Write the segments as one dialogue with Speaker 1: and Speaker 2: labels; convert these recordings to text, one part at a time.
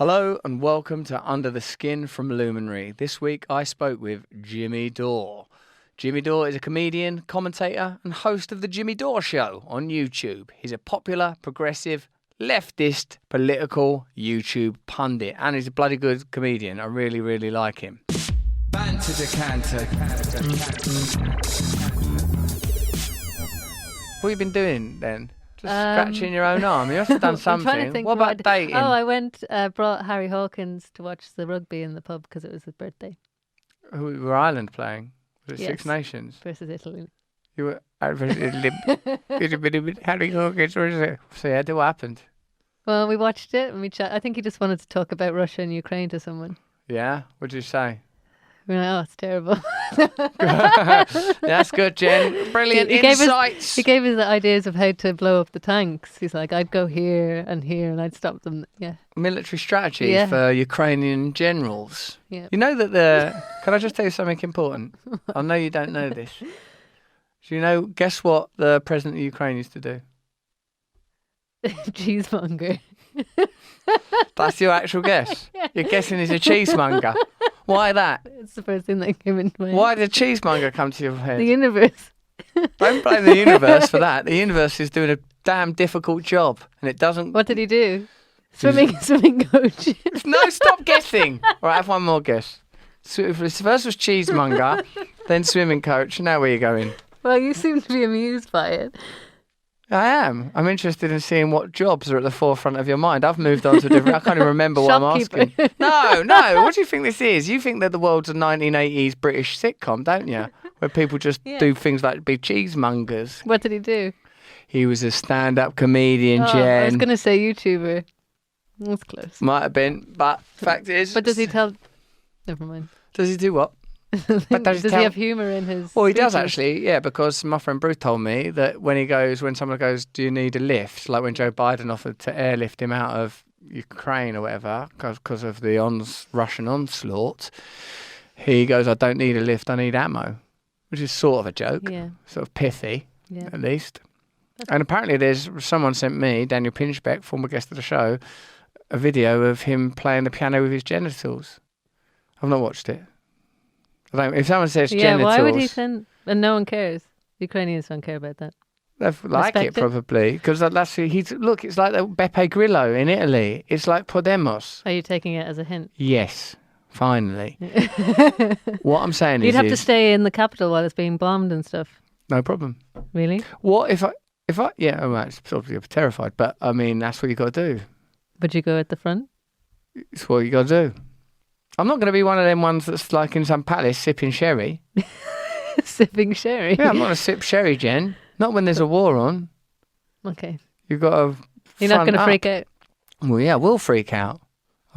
Speaker 1: Hello and welcome to Under the Skin from Luminary. This week I spoke with Jimmy Dore. Jimmy Dore is a comedian, commentator and host of The Jimmy Dore Show on YouTube. He's a popular, progressive, leftist, political YouTube pundit and he's a bloody good comedian. I really, really like him. Banter decanter. What have you been doing then? Just scratching your own arm. You must have done something.
Speaker 2: I'm trying to think
Speaker 1: what about dating?
Speaker 2: Oh, I went, brought Harry Hawkins to watch the rugby in the pub because it was his birthday.
Speaker 1: Who were Ireland playing? Was it
Speaker 2: Yes.
Speaker 1: Six Nations?
Speaker 2: Versus Italy.
Speaker 1: You were versus Italy. Harry Hawkins. So yeah, what happened?
Speaker 2: Well, we watched it and we chat. I think he just wanted to talk about Russia and Ukraine to someone.
Speaker 1: Yeah? What did you say?
Speaker 2: We were like, oh, it's terrible.
Speaker 1: That's good, Jen. Brilliant insights.
Speaker 2: He gave us the ideas of how to blow up the tanks. He's like, I'd go here and I'd stop them. Yeah.
Speaker 1: Military strategy for Ukrainian generals.
Speaker 2: Yeah.
Speaker 1: You know that can I just tell you something important? I know you don't know this. So you know, guess what the president of Ukraine used to do?
Speaker 2: Cheesemonger.
Speaker 1: That's your actual guess? Yeah. You're guessing he's a cheesemonger. Why that?
Speaker 2: It's the first thing that came into my head.
Speaker 1: Why did cheesemonger come to your head?
Speaker 2: The universe.
Speaker 1: Don't blame the universe for that. The universe is doing a damn difficult job, and it doesn't.
Speaker 2: What did he do? Swimming coach.
Speaker 1: No, stop guessing. All right, have one more guess. So first was cheesemonger, then swimming coach. Now where are you going?
Speaker 2: Well, you seem to be amused by it.
Speaker 1: I am. I'm interested in seeing what jobs are at the forefront of your mind. I've moved on to different. I can't even remember what I'm asking. No. What do you think this is? You think that the world's a 1980s British sitcom, don't you? Where people just do things like be cheesemongers.
Speaker 2: What did he do?
Speaker 1: He was a stand-up comedian, Jen.
Speaker 2: I was going to say YouTuber. That's close.
Speaker 1: Might have been, but fact is.
Speaker 2: But does he tell? Never mind.
Speaker 1: Does he do what?
Speaker 2: But does he have humour in his?
Speaker 1: Well, he does actually, yeah, because my friend Bruce told me that when someone goes, do you need a lift? Like when Joe Biden offered to airlift him out of Ukraine or whatever, because of the Russian onslaught, he goes, I don't need a lift, I need ammo, which is sort of a joke, sort of pithy, at least. And apparently someone sent me, Daniel Pinchbeck, former guest of the show, a video of him playing the piano with his genitals. I've not watched it. If someone says genitals...
Speaker 2: why would he send... And no one cares. Ukrainians don't care about that.
Speaker 1: They like it, probably. Because that's... Look, it's like the Beppe Grillo in Italy. It's like Podemos.
Speaker 2: Are you taking it as a hint?
Speaker 1: Yes, finally. What I'm saying
Speaker 2: You'd have to stay in the capital while it's being bombed and stuff.
Speaker 1: No problem.
Speaker 2: Really?
Speaker 1: What if I... Yeah, well, it's probably terrified, but I mean, that's what you got to do.
Speaker 2: Would you go at the front?
Speaker 1: It's what you got to do. I'm not going to be one of them ones that's like in some palace sipping sherry.
Speaker 2: Sipping sherry?
Speaker 1: Yeah, I'm not going to sip sherry, Jen. Not when there's a war on.
Speaker 2: Okay.
Speaker 1: You've got to...
Speaker 2: You're not going to freak out?
Speaker 1: Well, yeah, we'll freak out.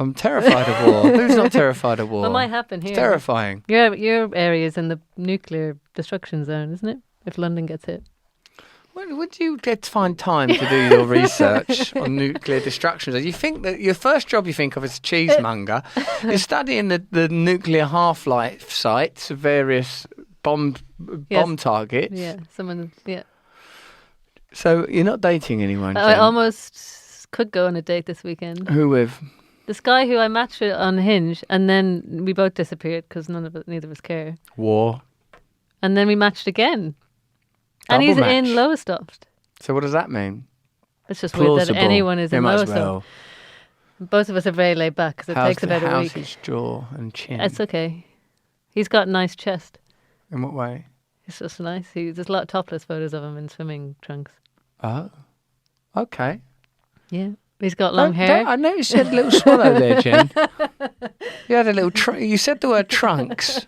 Speaker 1: I'm terrified of war. Who's not terrified of war?
Speaker 2: What might happen here?
Speaker 1: It's terrifying.
Speaker 2: Your area is in the nuclear destruction zone, isn't it? If London gets hit.
Speaker 1: When would you get to find time to do your research on nuclear destruction? You think that your first job you think of as a cheesemonger is studying the nuclear half-life sites of various bomb targets.
Speaker 2: Yeah,
Speaker 1: So you're not dating anyone, Jen?
Speaker 2: I almost could go on a date this weekend.
Speaker 1: Who with?
Speaker 2: This guy who I matched with on Hinge, and then we both disappeared because neither of us care.
Speaker 1: War.
Speaker 2: And then we matched again. And he's in Lowestoft.
Speaker 1: So what does that mean?
Speaker 2: It's just weird that anyone is in Lowestoft.
Speaker 1: Well.
Speaker 2: Both of us are very laid back because it takes about a week.
Speaker 1: How's his jaw and chin?
Speaker 2: It's okay. He's got a nice chest.
Speaker 1: In what way?
Speaker 2: It's just nice. There's a lot of topless photos of him in swimming trunks.
Speaker 1: Oh, okay.
Speaker 2: Yeah. He's got long hair.
Speaker 1: I noticed you had a little swallow there, Jen. You had a little... you said the word trunks.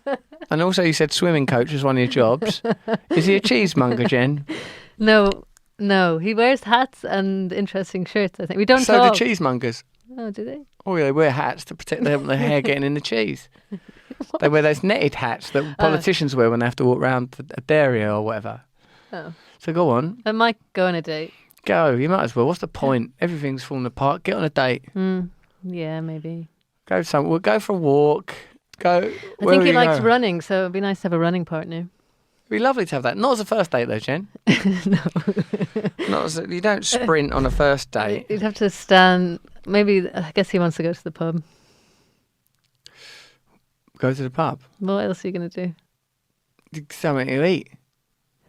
Speaker 1: And also you said swimming coach was one of your jobs. Is he a cheesemonger, Jen?
Speaker 2: No. He wears hats and interesting shirts, I think. We don't
Speaker 1: So
Speaker 2: talk.
Speaker 1: do cheesemongers.
Speaker 2: Oh, do they?
Speaker 1: Oh, yeah, they wear hats to protect their hair getting in the cheese. They wear those netted hats that politicians wear when they have to walk around a dairy or whatever.
Speaker 2: Oh.
Speaker 1: So go on.
Speaker 2: I might go on a date.
Speaker 1: Go. You might as well. What's the point? Everything's falling apart. Get on a date.
Speaker 2: Yeah, maybe.
Speaker 1: Go somewhere. We'll go for a walk. Go.
Speaker 2: I think he likes running, so it'd be nice to have a running partner.
Speaker 1: be lovely to have that. Not as a first date, though, Jen.
Speaker 2: No.
Speaker 1: You don't sprint on a first date.
Speaker 2: You'd have to stand. Maybe, I guess he wants to go to the pub.
Speaker 1: Go to the pub.
Speaker 2: What else are you going to do?
Speaker 1: Something to eat.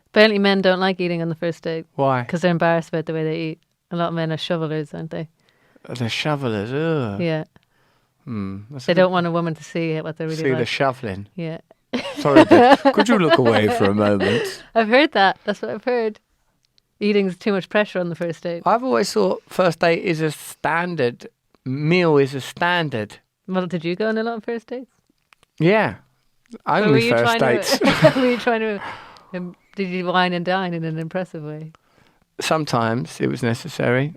Speaker 2: Apparently men don't like eating on the first date.
Speaker 1: Why?
Speaker 2: Because they're embarrassed about the way they eat. A lot of men are shovelers, aren't they?
Speaker 1: The shovelers. Ugh.
Speaker 2: Yeah.
Speaker 1: That's
Speaker 2: They don't want a woman to see what they're really
Speaker 1: see
Speaker 2: like.
Speaker 1: the shoveling.
Speaker 2: Yeah.
Speaker 1: Sorry, babe. Could you look away for a moment?
Speaker 2: I've heard that. That's what I've heard. Eating's too much pressure on the first date.
Speaker 1: I've always thought first date is a standard. Meal is a standard.
Speaker 2: Well, did you go on a lot of first dates?
Speaker 1: Yeah. Only first dates.
Speaker 2: Were you trying to... did you wine and dine in an impressive way?
Speaker 1: Sometimes it was necessary.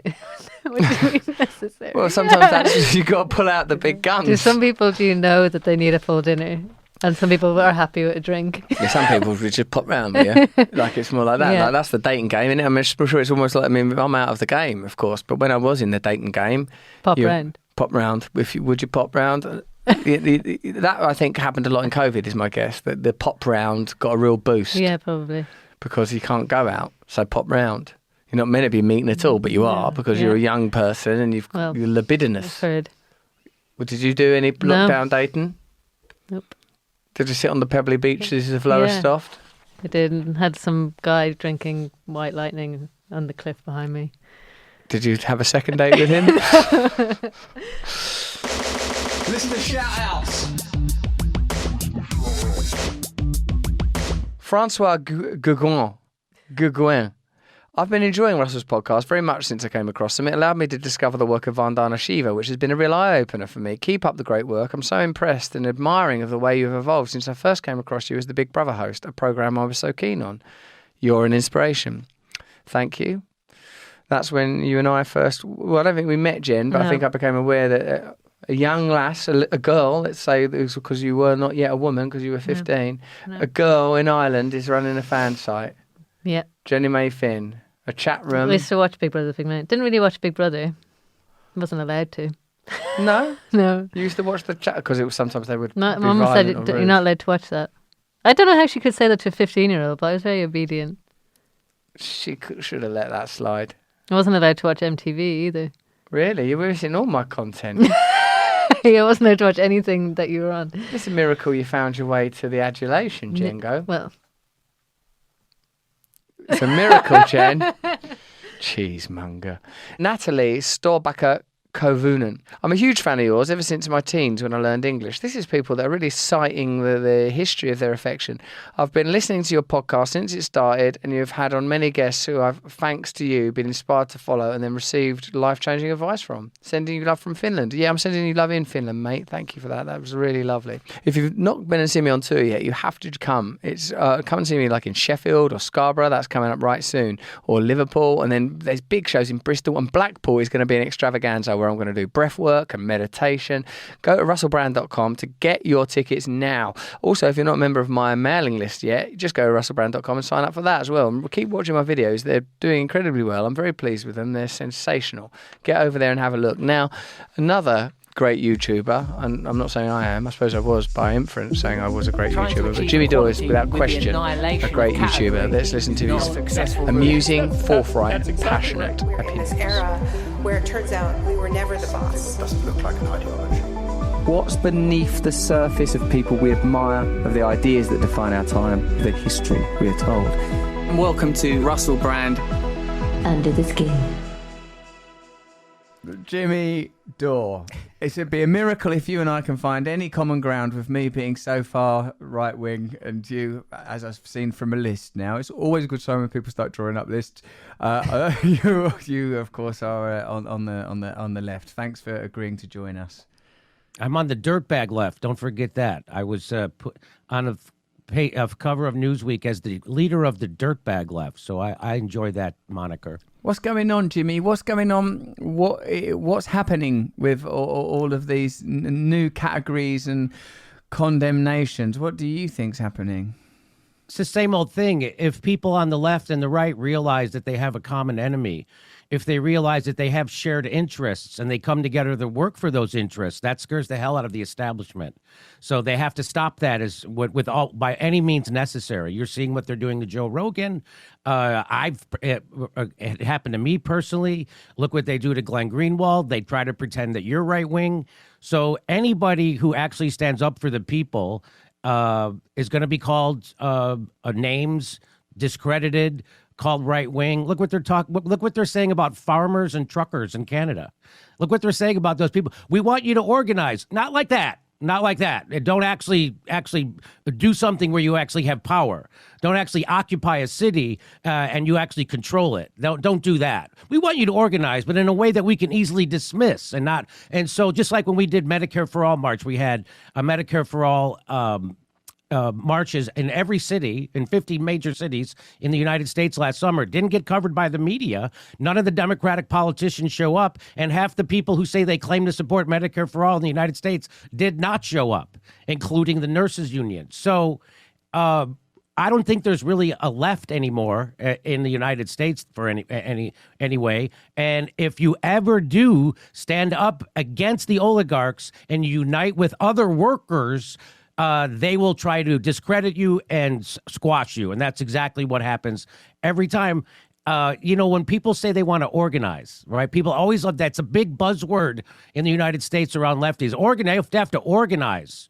Speaker 2: What do you mean necessary?
Speaker 1: Well, sometimes that's you got to pull out the big guns.
Speaker 2: Do you know that they need a full dinner? And some people are happy with a drink.
Speaker 1: Yeah, some people would just pop round, yeah. Like it's more like that.
Speaker 2: Yeah.
Speaker 1: Like that's the dating game, isn't it? I'm sure it's almost like, I'm out of the game, of course. But when I was in the dating game,
Speaker 2: Pop round.
Speaker 1: Pop round. Would you pop round? That I think happened a lot in COVID, is my guess. That the pop round got a real boost.
Speaker 2: Yeah, probably.
Speaker 1: Because you can't go out, so pop round. You're not meant to be meeting at all, but you are because you're a young person and you're libidinous.
Speaker 2: I've heard.
Speaker 1: Well, did you do any lockdown dating?
Speaker 2: Nope.
Speaker 1: Did you sit on the pebbly beaches of Lowestoft?
Speaker 2: I did, and had some guy drinking White Lightning on the cliff behind me.
Speaker 1: Did you have a second date with him?
Speaker 3: Listen to shout-outs.
Speaker 1: Francois Gauguin. I've been enjoying Russell's podcast very much since I came across him. It allowed me to discover the work of Vandana Shiva, which has been a real eye-opener for me. Keep up the great work. I'm so impressed and admiring of the way you've evolved since I first came across you as the Big Brother host, a programme I was so keen on. You're an inspiration. Thank you. That's when you and I first... Well, I don't think we met, Jen, but I think I became aware that a young lass, a girl, let's say it was because you were not yet a woman because you were 15, a girl in Ireland is running a fan site.
Speaker 2: Yeah.
Speaker 1: Jenny May Finn. A chat room.
Speaker 2: I used to watch Big Brother Big Man. Didn't really watch Big Brother. Wasn't allowed to.
Speaker 1: No?
Speaker 2: No.
Speaker 1: You used to watch the chat because it was sometimes they would.
Speaker 2: My mum said you're not allowed to watch that. I don't know how she could say that to a 15-year-old, but I was very obedient.
Speaker 1: She should have let that slide.
Speaker 2: I wasn't allowed to watch MTV either.
Speaker 1: Really? You were missing all my content.
Speaker 2: I wasn't allowed to watch anything that you were on.
Speaker 1: It's a miracle you found your way to the adulation, Jengo.
Speaker 2: Well.
Speaker 1: It's a miracle, Jen. Cheesemonger. Natalie Storbacher Kovunen. I'm a huge fan of yours ever since my teens when I learned English. This is people that are really citing the history of their affection. I've been listening to your podcast since it started, and you've had on many guests who I've, thanks to you, been inspired to follow and then received life-changing advice from. Sending you love from Finland. Yeah, I'm sending you love in Finland, mate. Thank you for that. That was really lovely. If you've not been and seen me on tour yet, you have to come. It's come and see me like in Sheffield or Scarborough. That's coming up right soon. Or Liverpool. And then there's big shows in Bristol, and Blackpool is going to be an extravaganza where I'm going to do breath work and meditation. Go to russellbrand.com to get your tickets now. Also, if you're not a member of my mailing list yet, just go to russellbrand.com and sign up for that as well. And keep watching my videos. They're doing incredibly well. I'm very pleased with them. They're sensational. Get over there and have a look. Now, another great YouTuber, and I'm not saying I am, I suppose I was by inference saying I was a great YouTuber, but Jimmy Dore is without question a great YouTuber. Let's listen to his amusing, forthright, passionate opinions.
Speaker 4: Where it turns out we were never the boss.
Speaker 3: It doesn't look like an ideology.
Speaker 5: What's beneath the surface of people we admire, of the ideas that define our time, the history we are told? And welcome to Russell Brand.
Speaker 6: Under the Skin.
Speaker 1: Jimmy Dore. It'd be a miracle if you and I can find any common ground with me being so far right wing and you, as I've seen from a list now. It's always a good sign when people start drawing up lists. You of course are on the left. Thanks for agreeing to join us.
Speaker 7: I'm on the dirtbag left. Don't forget that. I was put on a cover of Newsweek as the leader of the dirtbag left, so I enjoy that moniker.
Speaker 1: What's going on, Jimmy? What's going on? What's happening with all of these new categories and condemnations? What do you think's happening?
Speaker 7: It's the same old thing. If people on the left and the right realize that they have a common enemy if they realize that they have shared interests and they come together to work for those interests. That scares the hell out of the establishment. So they have to stop that with all by any means necessary. You're seeing what they're doing to Joe Rogan. It happened to me personally. Look what they do to Glenn Greenwald. They try to pretend that you're right wing. So anybody who actually stands up for the people is going to be called names, discredited, called right wing. Look what they're Look what they're saying about farmers and truckers in Canada. Look what they're saying about those people. We want you to organize, not like that. Not like that. Don't actually do something where you actually have power. Don't actually occupy a city and you actually control it. Don't do that. We want you to organize, but in a way that we can easily dismiss and not. And so just like when we did Medicare for All March, we had a Medicare for All marches in every city, in 50 major cities in the United States last summer. Didn't get covered by the media. None of the Democratic politicians show up, and half the people who say they claim to support Medicare for All in the United States did not show up, including the nurses union. So I don't think there's really a left anymore in the United States for anyway. And if you ever do stand up against the oligarchs and unite with other workers, they will try to discredit you and squash you. And that's exactly what happens every time. When people say they want to organize, right? People always love that. It's a big buzzword in the United States around lefties. Organize, you have to organize.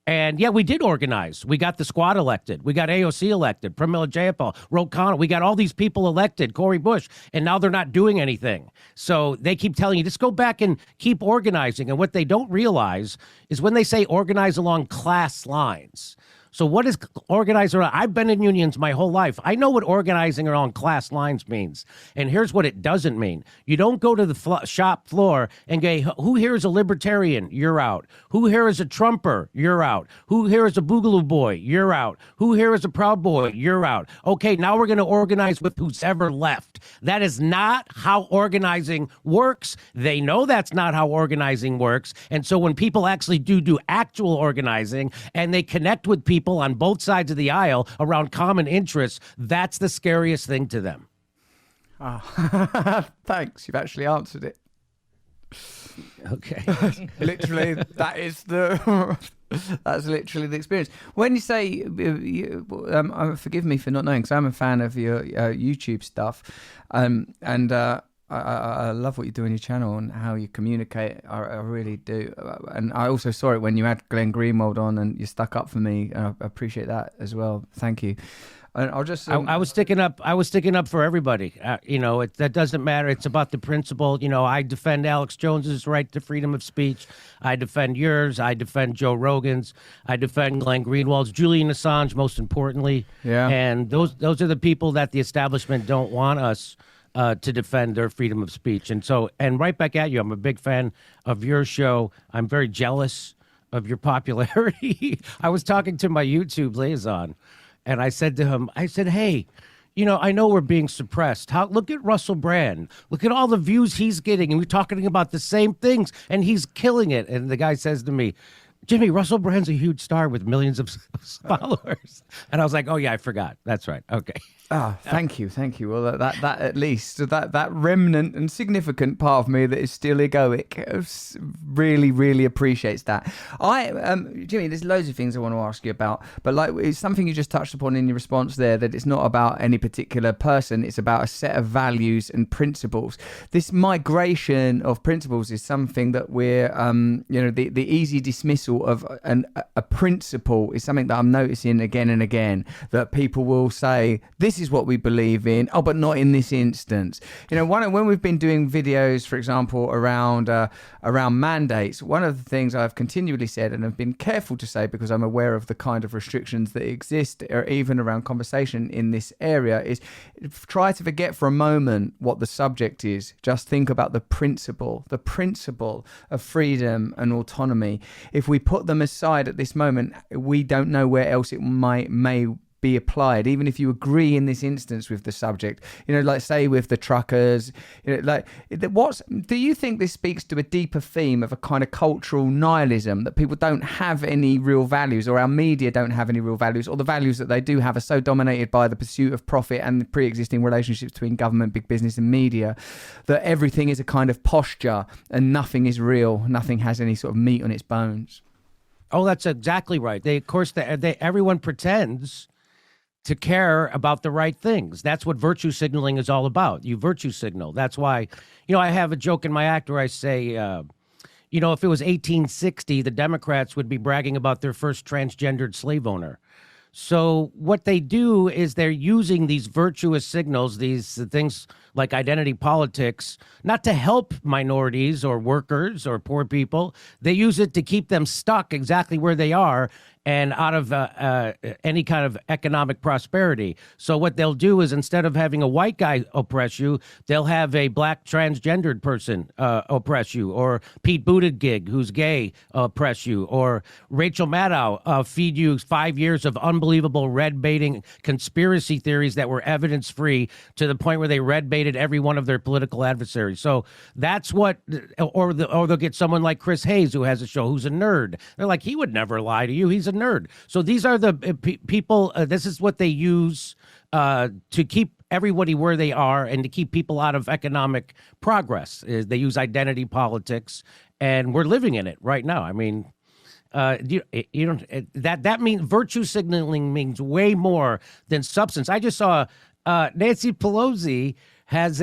Speaker 7: And yeah, we did organize. We got the squad elected. We got AOC elected, Pramila Jayapal, Ro Khanna. We got all these people elected, Cori Bush, and now they're not doing anything. So they keep telling you, just go back and keep organizing. And what they don't realize is when they say organize along class lines. So what is organizing? I've been in unions my whole life. I know what organizing along class lines means. And here's what it doesn't mean. You don't go to the shop floor and go, who here is a libertarian? You're out. Who here is a Trumper? You're out. Who here is a Boogaloo boy? You're out. Who here is a Proud Boy? You're out. Okay, now we're going to organize with who's ever left. That is not how organizing works. They know that's not how organizing works. And so when people actually do actual organizing and they connect with people on both sides of the aisle around common interests, that's the scariest thing to them.
Speaker 1: Thanks. You've actually answered it.
Speaker 7: Okay.
Speaker 1: Literally, that's literally the experience. When you say, forgive me for not knowing, because I'm a fan of your YouTube stuff, and I love what you do on your channel and how you communicate. I really do. And I also saw it when you had Glenn Greenwald on and you stuck up for me. And I appreciate that as well. Thank you. And I'll just.
Speaker 7: I was sticking up. I was sticking up for everybody. That doesn't matter. It's about the principle. I defend Alex Jones's right to freedom of speech. I defend yours. I defend Joe Rogan's. I defend Glenn Greenwald's. Julian Assange, most importantly. Yeah. And those are the people that the establishment don't want us to defend their freedom of speech. And right back at you, I'm a big fan of your show. I'm very jealous of your popularity. I was talking to my YouTube liaison, and I said to him, hey, I know we're being suppressed. Look at Russell Brand. Look at all the views he's getting, and we're talking about the same things, and he's killing it. And the guy says to me, Jimmy, Russell Brand's a huge star with millions of followers. And I was like, oh, yeah, I forgot. That's right. Okay.
Speaker 1: Thank you. Well, that at least, that remnant and significant part of me that is still egoic really, really appreciates that. Jimmy, there's loads of things I want to ask you about, but it's something you just touched upon in your response there, that it's not about any particular person, it's about a set of values and principles. This migration of principles is something that we're, the easy dismissal of a principle is something that I'm noticing again and again, that people will say, this is what we believe in, but not in this instance. When we've been doing videos, for example, around mandates, one of the things I've continually said, and I've been careful to say because I'm aware of the kind of restrictions that exist, or even around conversation in this area, is try to forget for a moment what the subject is. Just think about the principle of freedom and autonomy. If we put them aside at this moment, we don't know where else it may
Speaker 5: be applied, even if you agree in this instance with the subject. Like say with the truckers, do you think this speaks to a deeper theme of a kind of cultural nihilism, that people don't have any real values, or our media don't have any real values, or the values that they do have are so dominated by the pursuit of profit and the pre-existing relationships between government, big business and media, that everything is a kind of posture and nothing is real, nothing has any sort of meat on its bones?
Speaker 7: Oh, that's exactly right. Everyone pretends to care about the right things. That's what virtue signaling is all about. You virtue signal. That's why, I have a joke in my act where I say, if it was 1860, the Democrats would be bragging about their first transgendered slave owner. So what they do is they're using these virtuous signals, these things like identity politics, not to help minorities or workers or poor people. They use it to keep them stuck exactly where they are and out of any kind of economic prosperity. So what they'll do is, instead of having a white guy oppress you, they'll have a black transgendered person oppress you, or Pete Buttigieg, who's gay, oppress you, or Rachel Maddow feed you 5 years of unbelievable red baiting conspiracy theories that were evidence free, to the point where they red baited every one of their political adversaries. So that's what, or they'll get someone like Chris Hayes, who has a show, who's a nerd. They're like, he would never lie to you. He's a nerd. So these are the people, this is what they use to keep everybody where they are and to keep people out of economic progress. They use identity politics, and we're living in it right now. I mean, you don't, that means virtue signaling means way more than substance. I just saw Nancy Pelosi has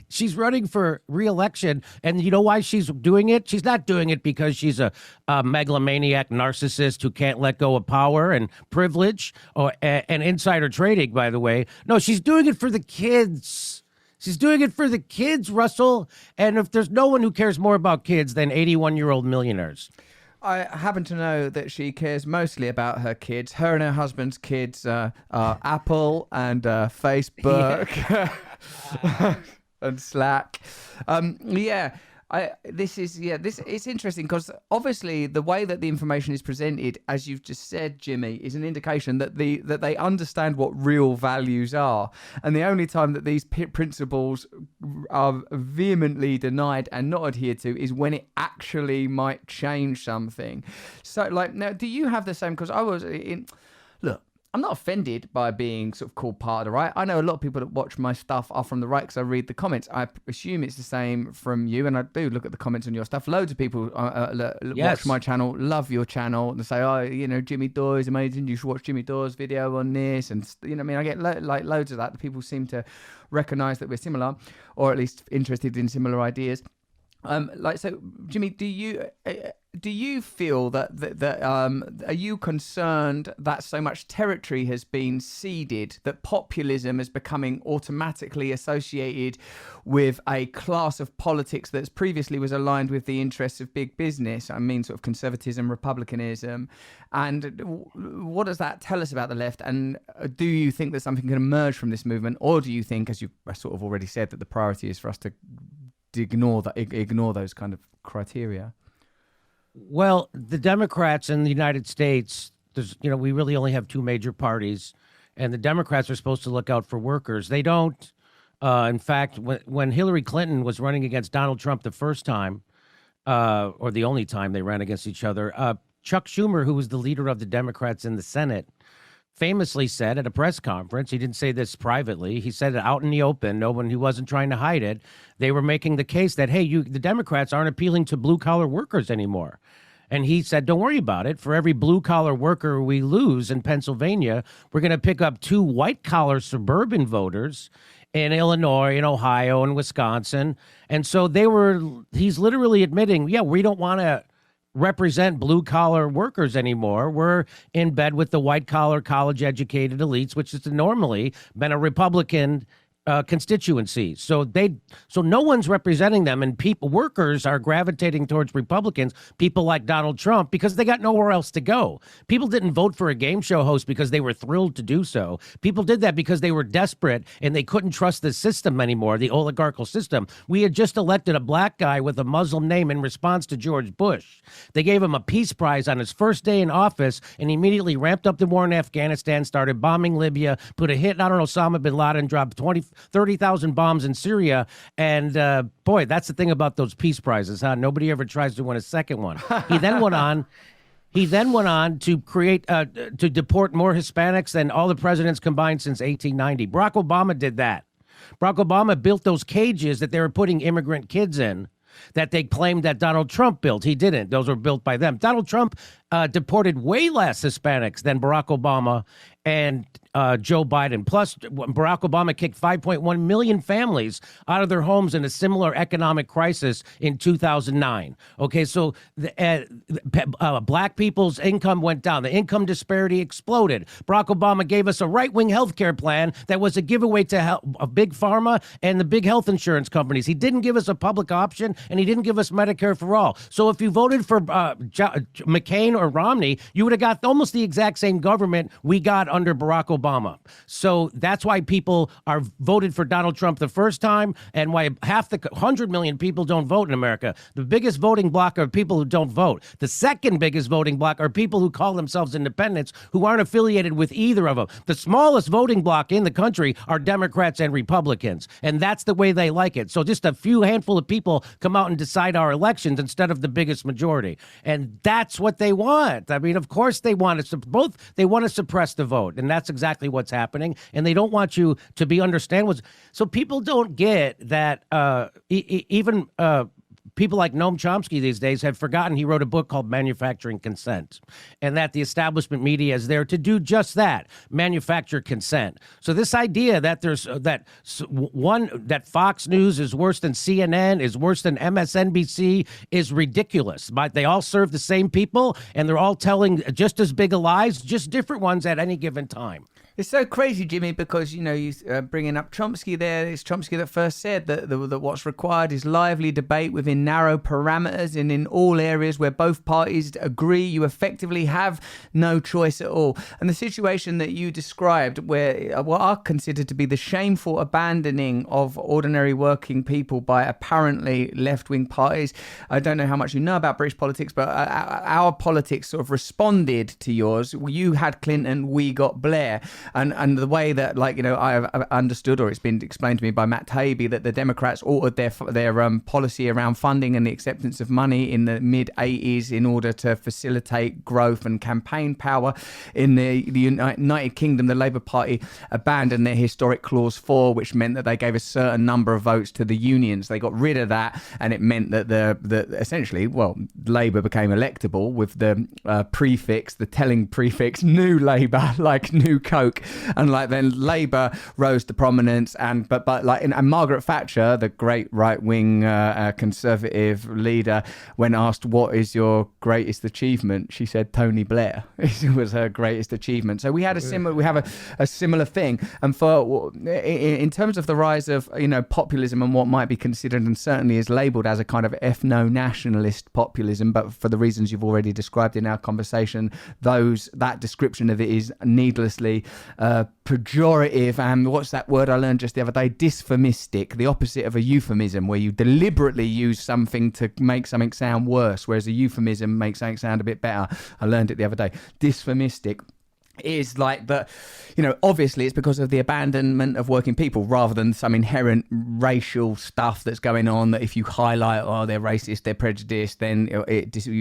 Speaker 7: she's running for re-election, and you know why she's doing it? She's not doing it because she's a megalomaniac narcissist who can't let go of power and privilege, or and insider trading, by the way. No, she's doing it for the kids. She's doing it for the kids, Russell. And if there's no one who cares more about kids than 81-year-old millionaires.
Speaker 5: I happen to know that she cares mostly about her kids. Her and her husband's kids are Apple and Facebook and Slack. It's interesting because obviously the way that the information is presented, as you've just said, Jimmy, is an indication that they understand what real values are, and the only time that these principles are vehemently denied and not adhered to is when it actually might change something. So, like, now, do you have the same? Because I was in. Look, I'm not offended by being sort of called part of the right. I know a lot of people that watch my stuff are from the right because I read the comments. I assume it's the same from you, and I do look at the comments on your stuff. Loads of people watch my channel, love your channel, and say, "Oh, Jimmy Dore is amazing. You should watch Jimmy Dore's video on this." And I get loads of that. People seem to recognise that we're similar, or at least interested in similar ideas. So, Jimmy, do you feel that are you concerned that so much territory has been ceded, that populism is becoming automatically associated with a class of politics that previously was aligned with the interests of big business? I mean, sort of conservatism, republicanism. And what does that tell us about the left? And do you think that something can emerge from this movement? Or do you think, as you sort of already said, that the priority is for us to ignore those kind of criteria?
Speaker 7: Well, the Democrats in the United States, we really only have two major parties, and the Democrats are supposed to look out for workers. They don't. In fact, when Hillary Clinton was running against Donald Trump the first time, or the only time they ran against each other, Chuck Schumer, who was the leader of the Democrats in the Senate, famously said at a press conference, he didn't say this privately, he said it out in the open, he wasn't trying to hide it. They were making the case that, hey, the Democrats aren't appealing to blue-collar workers anymore. And he said, don't worry about it. For every blue-collar worker we lose in Pennsylvania, we're going to pick up 2 white-collar suburban voters in Illinois, in Ohio, and Wisconsin. And so he's literally admitting, we don't want to represent blue-collar workers anymore. We're in bed with the white-collar, college-educated elites, which has normally been a Republican constituencies. So no one's representing them, and workers are gravitating towards Republicans, people like Donald Trump, because they got nowhere else to go. People didn't vote for a game show host because they were thrilled to do so. People did that because they were desperate and they couldn't trust the system anymore, the oligarchical system. We had just elected a black guy with a Muslim name in response to George Bush. They gave him a peace prize on his first day in office, and he immediately ramped up the war in Afghanistan, started bombing Libya, put a hit on Osama bin Laden, dropped 30,000 bombs in Syria. And boy, that's the thing about those peace prizes, huh? Nobody ever tries to win a second one. He then went on to create, to deport more Hispanics than all the presidents combined since 1890. Barack Obama did that. Barack Obama built those cages that they were putting immigrant kids in that they claimed that Donald Trump built. He didn't. Those were built by them. Donald Trump deported way less Hispanics than Barack Obama and Joe Biden. Plus, Barack Obama kicked 5.1 million families out of their homes in a similar economic crisis in 2009. Okay, so black people's income went down. The income disparity exploded. Barack Obama gave us a right-wing health care plan that was a giveaway to big pharma and the big health insurance companies. He didn't give us a public option, and he didn't give us Medicare for all. So if you voted for McCain or Romney, you would have got almost the exact same government we got under Barack Obama. So that's why people are voted for Donald Trump the first time, and why half the 100 million people don't vote in America. The biggest voting bloc are people who don't vote. The second biggest voting bloc are people who call themselves independents who aren't affiliated with either of them. The smallest voting bloc in the country are Democrats and Republicans, and that's the way they like it. So just a few handful of people come out and decide our elections instead of the biggest majority, and that's what they want. I mean, of course they want to they want to suppress the vote, and that's exactly what's happening. And they don't want you to understand what's so people don't get that even people like Noam Chomsky these days have forgotten he wrote a book called Manufacturing Consent, and that the establishment media is there to do just that, manufacture consent. So this idea that there's that Fox News is worse than CNN, is worse than MSNBC, is ridiculous. But they all serve the same people, and they're all telling just as big a lies, just different ones at any given time.
Speaker 5: It's so crazy, Jimmy, because, you know, you bringing up Chomsky there. It's Chomsky that first said that what's required is lively debate within narrow parameters and in all areas where both parties agree. You effectively have no choice at all. And the situation that you described, where what I consider to be the shameful abandoning of ordinary working people by apparently left-wing parties. I don't know how much you know about British politics, but our politics sort of responded to yours. You had Clinton, we got Blair. And the way that, like, you know, I've understood, or it's been explained to me by Matt Taibbi, that the Democrats altered their policy around funding and the acceptance of money in the mid-'80s in order to facilitate growth and campaign power. In the United Kingdom, the Labour Party abandoned their historic Clause 4, which meant that they gave a certain number of votes to the unions. They got rid of that, and it meant that essentially, Labour became electable with the prefix, the telling prefix, New Labour, like New Coke. And like then Labour rose to prominence, and Margaret Thatcher, the great right-wing conservative leader, when asked what is your greatest achievement, she said Tony Blair. It was her greatest achievement. So we have a similar thing. And for in terms of the rise of, you know, populism and what might be considered and certainly is labelled as a kind of ethno-nationalist populism, but for the reasons you've already described in our conversation, that description of it is needlessly pejorative, and what's that word I learned just the other day? Dysphomistic, the opposite of a euphemism, where you deliberately use something to make something sound worse, whereas a euphemism makes something sound a bit better. I learned it the other day. Dysphomistic is like that, you know, obviously it's because of the abandonment of working people rather than some inherent racial stuff that's going on, that if you highlight, oh, they're racist, they're prejudiced, then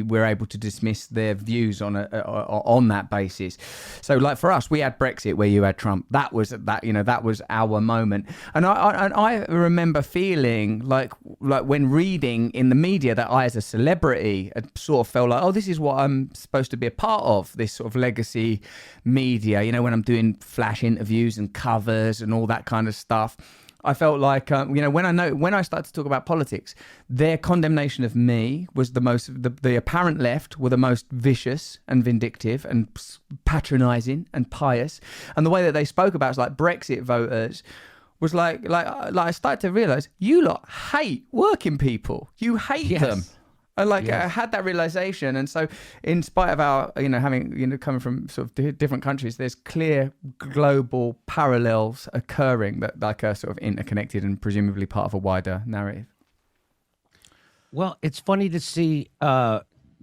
Speaker 5: we're able to dismiss their views on that basis. So like for us, we had Brexit where you had Trump. That was our moment. And I remember feeling like when reading in the media that I, as a celebrity, had sort of felt like, oh, this is what I'm supposed to be a part of, this sort of legacy media, you know, when I'm doing flash interviews and covers and all that kind of stuff. I felt like, you know, when I started to talk about politics, their condemnation of me was the apparent left were the most vicious and vindictive and patronising and pious. And the way that they spoke about it, like Brexit voters was like I started to realize you lot hate working people. You hate
Speaker 7: Yes.
Speaker 5: them. And I had that realization, and so in spite of our, having, coming from sort of different countries, there's clear global parallels occurring that like are sort of interconnected and presumably part of a wider narrative.
Speaker 7: Well, it's funny to see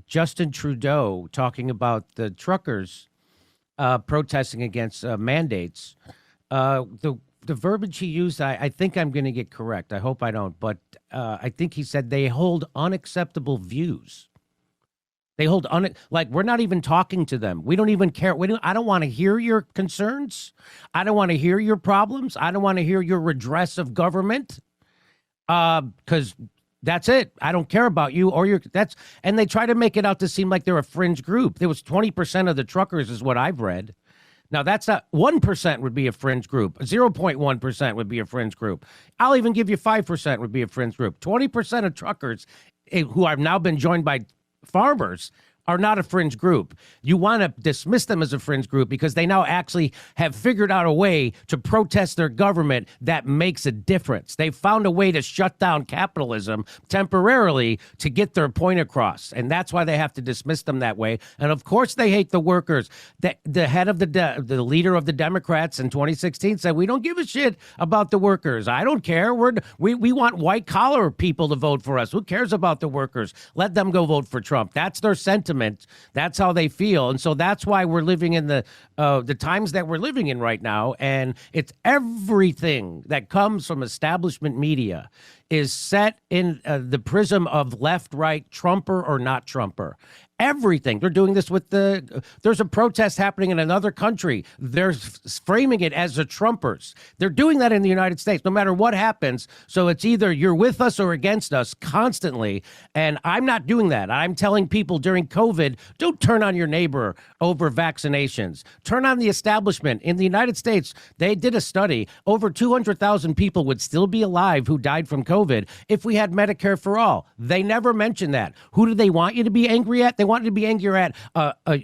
Speaker 7: Justin Trudeau talking about the truckers protesting against mandates. The verbiage he used, I think I'm going to get correct. I hope I don't. But I think he said they hold unacceptable views. They hold like we're not even talking to them. We don't even care. I don't want to hear your concerns. I don't want to hear your problems. I don't want to hear your redress of government. Because that's it. I don't care about you or your. And they try to make it out to seem like they're a fringe group. There was 20% of the truckers, is what I've read. Now, that's not 1% would be a fringe group. 0.1% would be a fringe group. I'll even give you 5% would be a fringe group. 20% of truckers who have now been joined by farmers are not a fringe group. You want to dismiss them as a fringe group because they now actually have figured out a way to protest their government that makes a difference. They've found a way to shut down capitalism temporarily to get their point across. And that's why they have to dismiss them that way. And of course they hate the workers. The head of the leader of the Democrats in 2016 said, we don't give a shit about the workers. I don't care. We want white collar people to vote for us. Who cares about the workers? Let them go vote for Trump. That's their sentiment. That's how they feel. And so that's why we're living in the times that we're living in right now. And it's everything that comes from establishment media is set in the prism of left, right, Trumper or not Trumper. Everything. They're doing this with there's a protest happening in another country. They're framing it as the Trumpers. They're doing that in the United States, no matter what happens. So it's either you're with us or against us constantly. And I'm not doing that. I'm telling people during COVID, don't turn on your neighbor over vaccinations. Turn on the establishment. In the United States, they did a study. Over 200,000 people would still be alive who died from COVID if we had Medicare for all. They never mentioned that. Who do they want you to be angry at? They want you to be angry at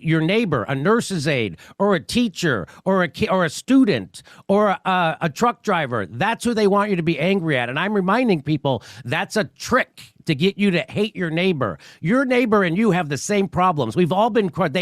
Speaker 7: your neighbor, a nurse's aide, or a teacher, or a student, or a truck driver. That's who they want you to be angry at. And I'm reminding people that's a trick to get you to hate your neighbor. Your neighbor and you have the same problems. They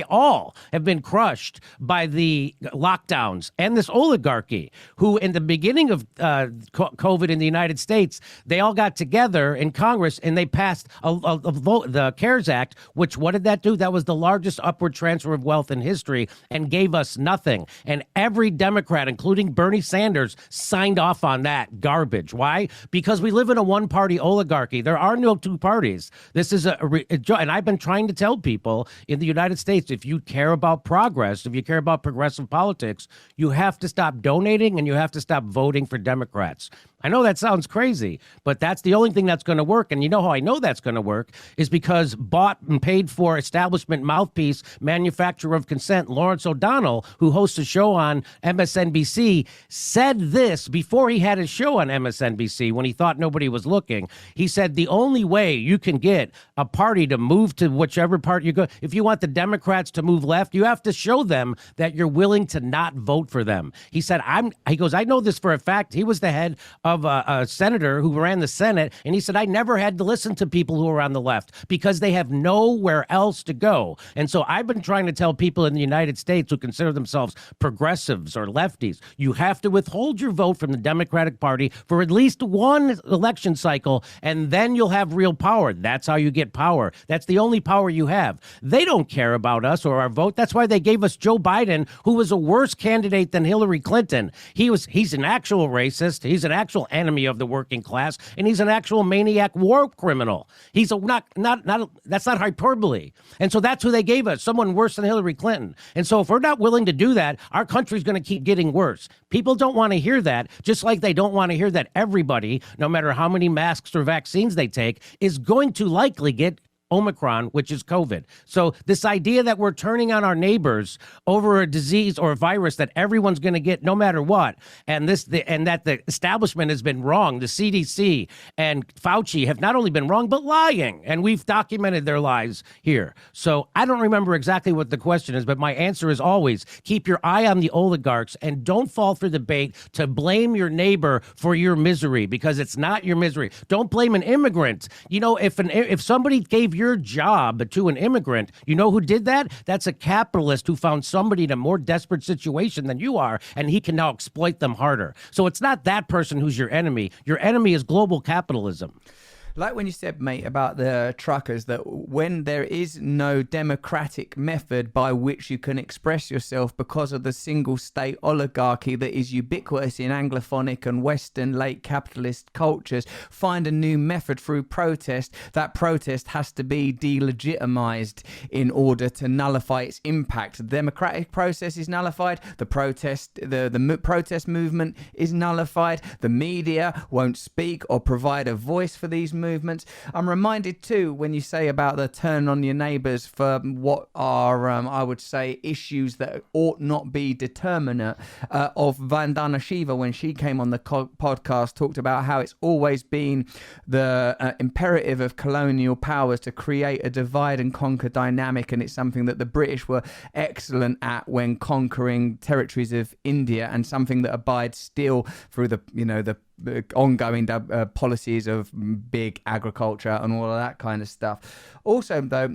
Speaker 7: all have been crushed by the lockdowns and this oligarchy who in the beginning of COVID in the United States, they all got together in Congress and they passed a vote, the CARES Act, which what did that do? That was the largest upward transfer of wealth in history and gave us nothing. And every Democrat, including Bernie Sanders, signed off on that garbage. Why? Because we live in a one-party oligarchy. There are no two parties. This is and I've been trying to tell people in the United States, if you care about progress, if you care about progressive politics, you have to stop donating and you have to stop voting for Democrats. I know that sounds crazy, but that's the only thing that's going to work. And you know how I know that's going to work is because bought and paid for establishment mouthpiece, manufacturer of consent, Lawrence O'Donnell, who hosts a show on MSNBC, said this before he had his show on MSNBC when he thought nobody was looking. He said the only way you can get a party to move to whichever part you go, if you want the Democrats to move left, you have to show them that you're willing to not vote for them. He said, he goes, I know this for a fact. He was the head of a senator who ran the Senate, and he said, I never had to listen to people who are on the left because they have nowhere else to go. And so I've been trying to tell people in the United States who consider themselves progressives or lefties, you have to withhold your vote from the Democratic Party for at least one election cycle, and then you'll have real power. That's how you get power. That's the only power you have. They don't care about us or our vote. That's why they gave us Joe Biden, who was a worse candidate than Hillary Clinton. He's an actual racist. He's an actual enemy of the working class, and he's an actual maniac war criminal. He's that's not hyperbole. And so that's who they gave us, someone worse than Hillary Clinton. And so if we're not willing to do that, our country's going to keep getting worse. People don't want to hear that, just like they don't want to hear that everybody, no matter how many masks or vaccines they take, is going to likely get Omicron, which is COVID. So this idea that we're turning on our neighbors over a disease or a virus that everyone's going to get no matter what, and that the establishment has been wrong, the CDC and Fauci have not only been wrong but lying, and we've documented their lies here. So I don't remember exactly what the question is, but my answer is always keep your eye on the oligarchs and don't fall for the bait to blame your neighbor for your misery, because it's not your misery. Don't blame an immigrant. You know, if somebody gave your job to an immigrant, you know who did that? That's a capitalist who found somebody in a more desperate situation than you are, and he can now exploit them harder. So it's not that person who's your enemy. Your enemy is global capitalism.
Speaker 5: Like when you said, mate, about the truckers, that when there is no democratic method by which you can express yourself because of the single state oligarchy that is ubiquitous in Anglophonic and Western late capitalist cultures, find a new method through protest. That protest has to be delegitimized in order to nullify its impact. The democratic process is nullified. The protest movement is nullified. The media won't speak or provide a voice for these movements. I'm reminded too when you say about the turn on your neighbours for what are, I would say, issues that ought not be determinate of Vandana Shiva when she came on the podcast, talked about how it's always been the imperative of colonial powers to create a divide and conquer dynamic, and it's something that the British were excellent at when conquering territories of India, and something that abides still through the ongoing policies of big agriculture and all of that kind of stuff. Also, though,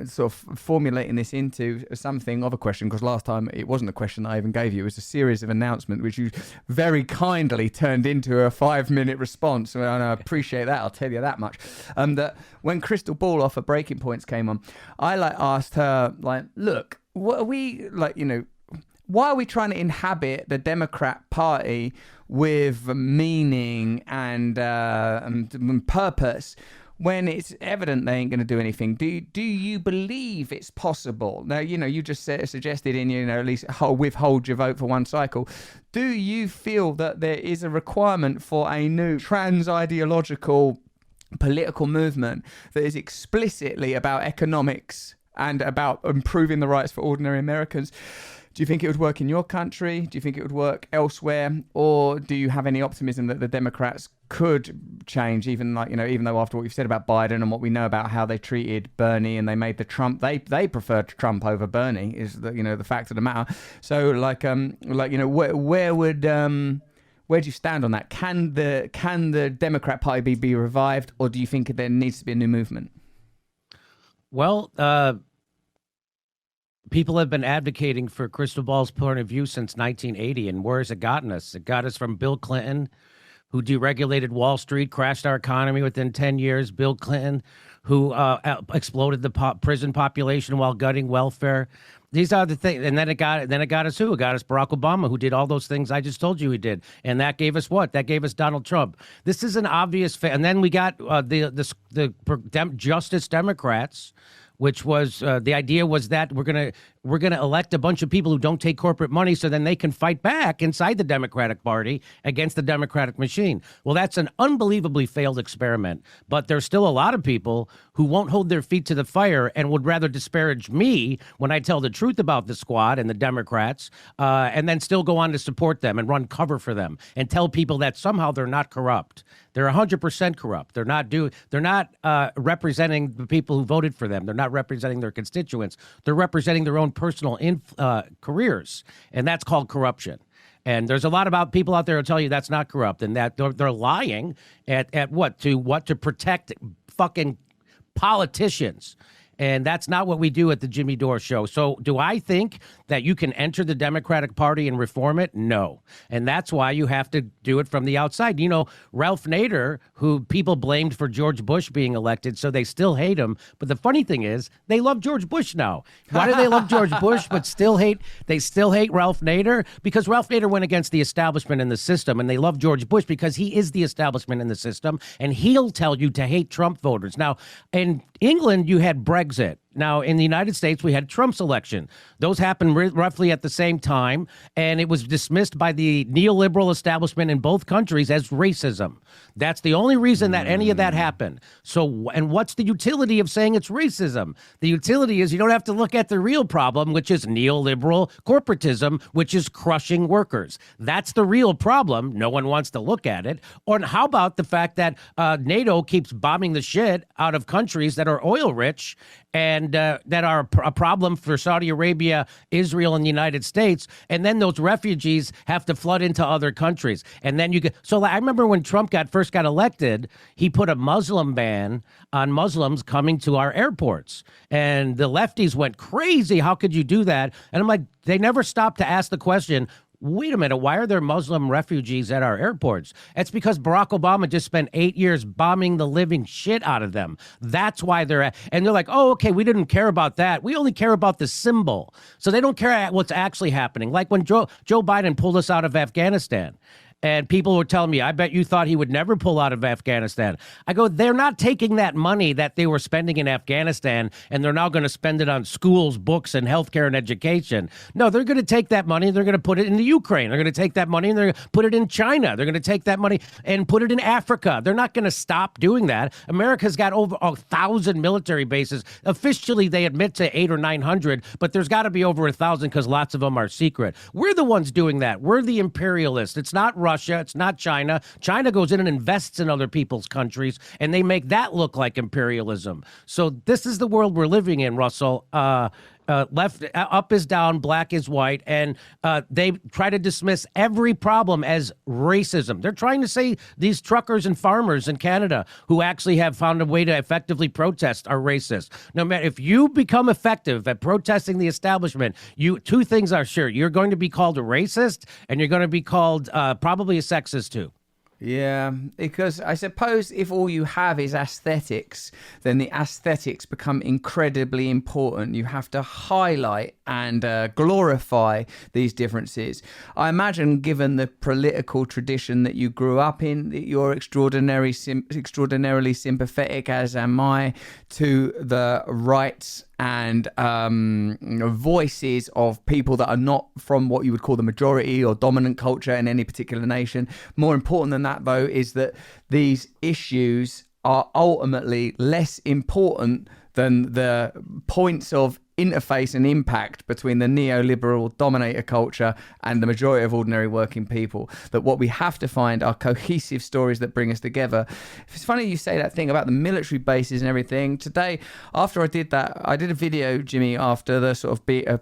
Speaker 5: sort of formulating this into something of a question, because last time it wasn't a question that I even gave you, it was a series of announcements which you very kindly turned into a 5-minute response, and I appreciate that, I'll tell you that much. That when Crystal Ball off of Breaking Points came on, I asked her, look, what are we, why are we trying to inhabit the Democrat Party with meaning and purpose when it's evident they ain't going to do anything? Do you believe it's possible? Now, you just suggested in, at least withhold your vote for one cycle. Do you feel that there is a requirement for a new trans-ideological political movement that is explicitly about economics and about improving the rights for ordinary Americans? Do you think it would work in your country? Do you think it would work elsewhere? Or do you have any optimism that the Democrats could change, even though after what you've said about Biden and what we know about how they treated Bernie and they made the Trump, they preferred Trump over Bernie, is the fact of the matter. So where do you stand on that? Can the Democrat Party be revived, or do you think there needs to be a new movement?
Speaker 7: Well, people have been advocating for Crystal Ball's point of view since 1980, and where has it gotten us? It got us from Bill Clinton, who deregulated Wall Street, crashed our economy within 10 years. Bill Clinton, who exploded the prison population while gutting welfare. These are the things, and then it got us who? It got us Barack Obama, who did all those things I just told you he did, and that gave us what? That gave us Donald Trump. This is an obvious, and then we got the Justice Democrats, which was the idea was that we're gonna elect a bunch of people who don't take corporate money, so then they can fight back inside the Democratic Party against the Democratic machine. Well, that's an unbelievably failed experiment, but there's still a lot of people who won't hold their feet to the fire and would rather disparage me when I tell the truth about the squad and the Democrats, and then still go on to support them and run cover for them and tell people that somehow they're not corrupt. They're 100% corrupt. They're not representing the people who voted for them. They're not representing their constituents. They're representing their own personal careers, and that's called corruption. And there's a lot about people out there who tell you that's not corrupt, and that they're lying at what to protect fucking politicians. And that's not what we do at the Jimmy Dore Show. So do I think that you can enter the Democratic Party and reform it? No. And that's why you have to do it from the outside. Ralph Nader, who people blamed for George Bush being elected, so they still hate him. But the funny thing is, they love George Bush now. Why do they love George Bush but still hate Ralph Nader? Because Ralph Nader went against the establishment in the system, and they love George Bush because he is the establishment in the system, and he'll tell you to hate Trump voters. Now, in England, you had Brexit. Now, in the United States, we had Trump's election. Those happened roughly at the same time, and it was dismissed by the neoliberal establishment in both countries as racism. That's the only reason that any of that happened. So, and what's the utility of saying it's racism? The utility is you don't have to look at the real problem, which is neoliberal corporatism, which is crushing workers. That's the real problem. No one wants to look at it. Or how about the fact that NATO keeps bombing the shit out of countries that are oil rich and that are a problem for Saudi Arabia, Israel, and the United States. And then those refugees have to flood into other countries. And then you get, so I remember when Trump first got elected, he put a Muslim ban on Muslims coming to our airports. And the lefties went crazy. How could you do that? And I'm like, they never stopped to ask the question, wait a minute, why are there Muslim refugees at our airports? It's because Barack Obama just spent 8 years bombing the living shit out of them. That's why and they're like, oh, okay, we didn't care about that. We only care about the symbol. So they don't care what's actually happening. Like when Joe Biden pulled us out of Afghanistan. And people were telling me, I bet you thought he would never pull out of Afghanistan. I go, they're not taking that money that they were spending in Afghanistan and they're now going to spend it on schools, books, and healthcare and education. No, they're going to take that money. They're going to put it in the Ukraine. They're going to take that money and they're going to put it in China. They're going to take that money and put it in Africa. They're not going to stop doing that. America's got over 1,000 military bases. Officially, they admit to 800 or 900, but there's got to be over 1,000 because lots of them are secret. We're the ones doing that. We're the imperialists. It's not Russia. It's not China. China goes in and invests in other people's countries, and they make that look like imperialism. So this is the world we're living in, Russell. Up is down, black is white, and they try to dismiss every problem as racism. They're trying to say these truckers and farmers in Canada who actually have found a way to effectively protest are racist. No matter if you become effective at protesting the establishment, two things are sure. You're going to be called a racist, and you're going to be called probably a sexist too.
Speaker 5: Yeah, because I suppose if all you have is aesthetics, then the aesthetics become incredibly important. You have to highlight and glorify these differences. I imagine, given the political tradition that you grew up in, that you're extraordinarily sympathetic, as am I, to the rights and voices of people that are not from what you would call the majority or dominant culture in any particular nation. More important than that, though, is that these issues are ultimately less important than the points of interface and impact between the neoliberal dominator culture and the majority of ordinary working people. That what we have to find are cohesive stories that bring us together. It's funny you say that thing about the military bases and everything. Today, after I did that, I did a video, Jimmy, after the sort of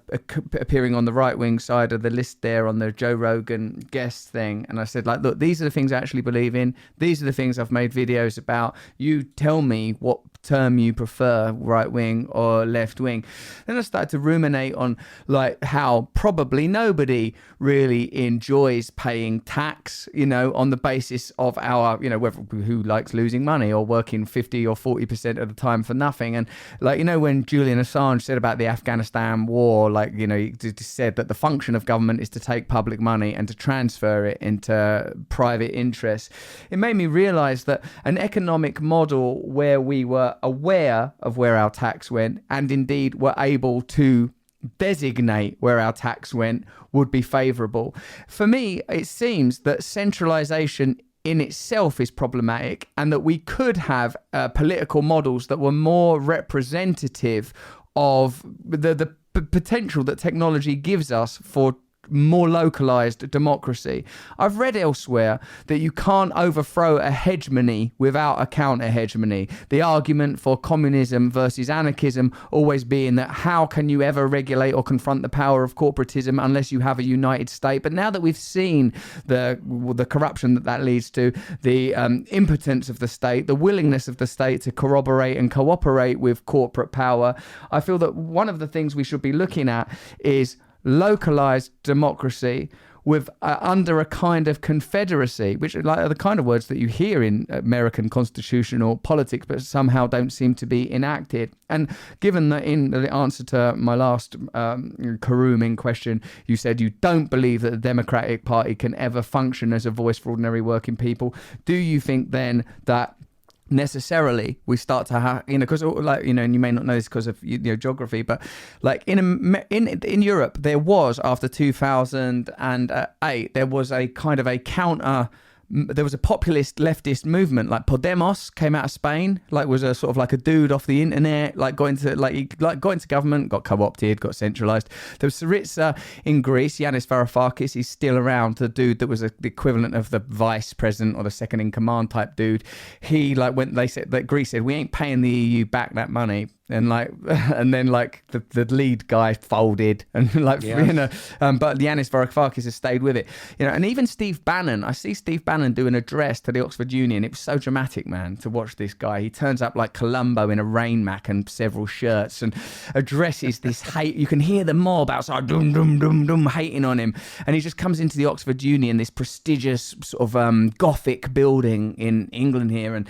Speaker 5: appearing on the right-wing side of the list there on the Joe Rogan guest thing. And I said, like, look, these are the things I actually believe in. These are the things I've made videos about. You tell me what term you prefer, right wing or left wing. Then I started to ruminate on like how probably nobody really enjoys paying tax, you know, on the basis of our, you know, who likes losing money or working 50 or 40% of the time for nothing. And like, you know, when Julian Assange said about the Afghanistan war, like, you know, he said that the function of government is to take public money and to transfer it into private interests. It made me realize that an economic model where we were aware of where our tax went and indeed were able to designate where our tax went would be favorable. For me, it seems that centralization in itself is problematic and that we could have political models that were more representative of the potential that technology gives us for more localized democracy. I've read elsewhere that you can't overthrow a hegemony without a counter hegemony. The argument for communism versus anarchism always being that how can you ever regulate or confront the power of corporatism unless you have a united state? But now that we've seen the corruption that leads to, the impotence of the state, the willingness of the state to corroborate and cooperate with corporate power, I feel that one of the things we should be looking at is localized democracy with under a kind of confederacy, which are the kind of words that you hear in American constitutional politics, but somehow don't seem to be enacted. And given that in the answer to my last caroming question, you said you don't believe that the Democratic Party can ever function as a voice for ordinary working people, do you think then that necessarily we start to have, because like, and you may not know this because of geography, but like in Europe there was, after 2008, there was a kind of a counter, there was a populist leftist movement, like Podemos came out of Spain, like was a sort of like a dude off the internet, like got into government, got co-opted, got centralized. There was Syriza in Greece, Yanis Varoufakis, he's still around, the dude that was the equivalent of the vice president or the second in command type dude. He they said that Greece said, we ain't paying the EU back that money. And then the lead guy folded, and but Yanis Varoufakis has stayed with it, and even Steve Bannon. I see Steve Bannon do an address to the Oxford Union. It was so dramatic, man, to watch this guy. He turns up like Columbo in a rain mac and several shirts, and addresses this hate. You can hear the mob outside, dum dum dum dum, hating on him, and he just comes into the Oxford Union, this prestigious sort of Gothic building in England here, and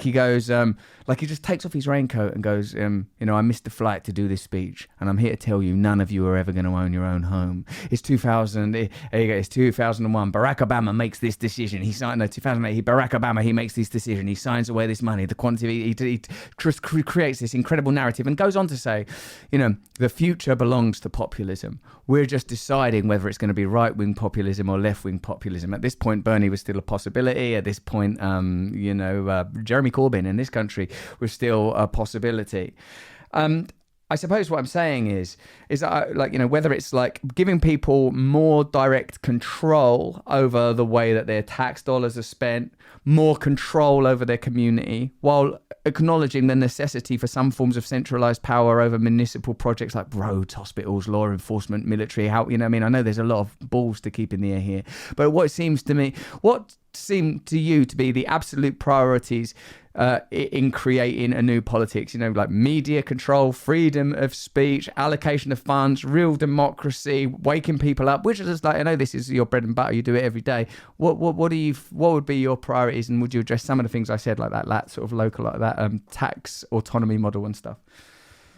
Speaker 5: he goes, he just takes off his raincoat and goes, I missed the flight to do this speech, and I'm here to tell you, none of you are ever going to own your own home. It's 2000. It's 2001. Barack Obama makes this decision. He signed. No, 2008. Barack Obama. He makes this decision. He signs away this money. The quantity. He just creates this incredible narrative, and goes on to say, the future belongs to populism. We're just deciding whether it's going to be right-wing populism or left-wing populism. At this point, Bernie was still a possibility. At this point, Jeremy Corbyn in this country was still a possibility. I suppose what I'm saying is that, whether it's like giving people more direct control over the way that their tax dollars are spent, more control over their community, while acknowledging the necessity for some forms of centralized power over municipal projects like roads, hospitals, law enforcement, military. I know there's a lot of balls to keep in the air here, but what seemed to you to be the absolute priorities in creating a new politics, like media control, freedom of speech, allocation of funds, real democracy, waking people up, which is just I know this is your bread and butter, you do it every day. What would be your priorities, and would you address some of the things I said, like that sort of local, like that tax autonomy model and stuff?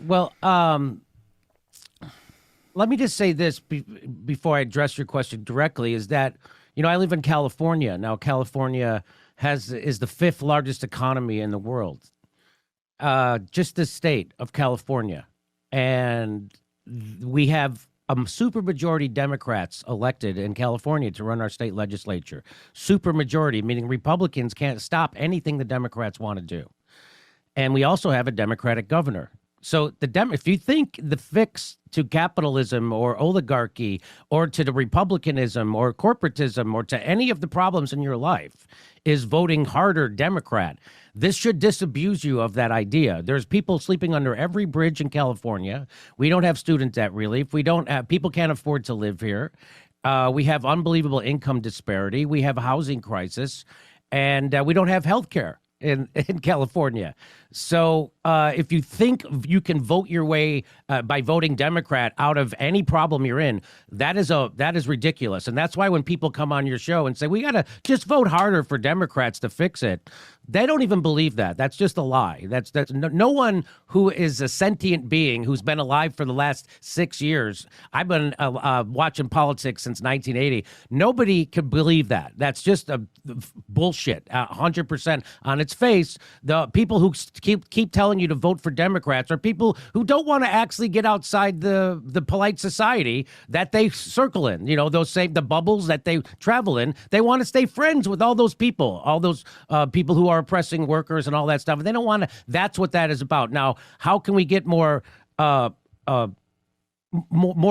Speaker 7: Well, let me just say this before I address your question directly, is that, I live in California. Now, California is the 5th largest economy in the world. Just the state of California. And we have a supermajority Democrats elected in California to run our state legislature. Supermajority, meaning Republicans can't stop anything the Democrats want to do. And we also have a Democratic governor. So if you think the fix to capitalism or oligarchy or to the republicanism or corporatism or to any of the problems in your life is voting harder Democrat, this should disabuse you of that idea. There's people sleeping under every bridge in California. We don't have student debt relief. People can't afford to live here. We have unbelievable income disparity. We have a housing crisis, and we don't have health care in California. So if you think you can vote your way by voting Democrat out of any problem you're in, that is ridiculous. And that's why when people come on your show and say, we got to just vote harder for Democrats to fix it, they don't even believe that. That's just a lie. That's no one who is a sentient being who's been alive for the last 6 years. I've been watching politics since 1980. Nobody could believe that. That's just a bullshit, 100% on its face. The people who keep telling you to vote for Democrats are people who don't want to actually get outside the polite society that they circle in. The bubbles that they travel in. They want to stay friends with all those people who are oppressing workers and all that stuff. And they don't want to. That's what that is about. Now, how can we get more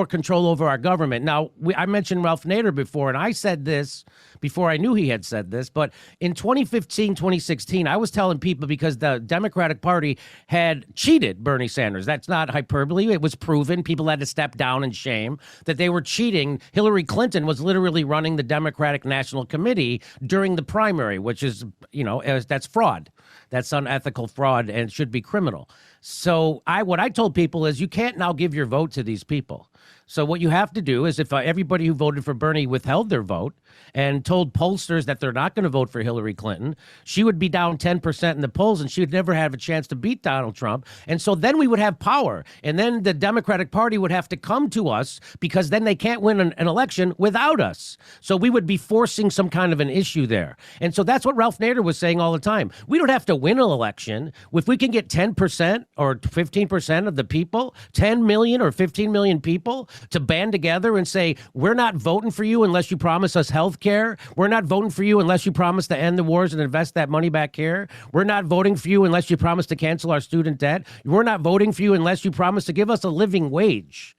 Speaker 7: control over our government? Now, I mentioned Ralph Nader before, and I said this before I knew he had said this, but in 2015, 2016, I was telling people, because the Democratic Party had cheated Bernie Sanders. That's not hyperbole. It was proven. People had to step down in shame that they were cheating. Hillary Clinton was literally running the Democratic National Committee during the primary, which is, that's fraud. That's unethical fraud and should be criminal. So what I told people is, you can't now give your vote to these people. So what you have to do is if everybody who voted for Bernie withheld their vote and told pollsters that they're not going to vote for Hillary Clinton, she would be down 10% in the polls and she would never have a chance to beat Donald Trump. And so then we would have power. And then the Democratic Party would have to come to us because then they can't win an election without us. So we would be forcing some kind of an issue there. And so that's what Ralph Nader was saying all the time. We don't have to win an election. If we can get 10% or 15% of the people, 10 million or 15 million people to band together and say, we're not voting for you unless you promise us health care. We're not voting for you unless you promise to end the wars and invest that money back here. We're not voting for you unless you promise to cancel our student debt. We're not voting for you unless you promise to give us a living wage.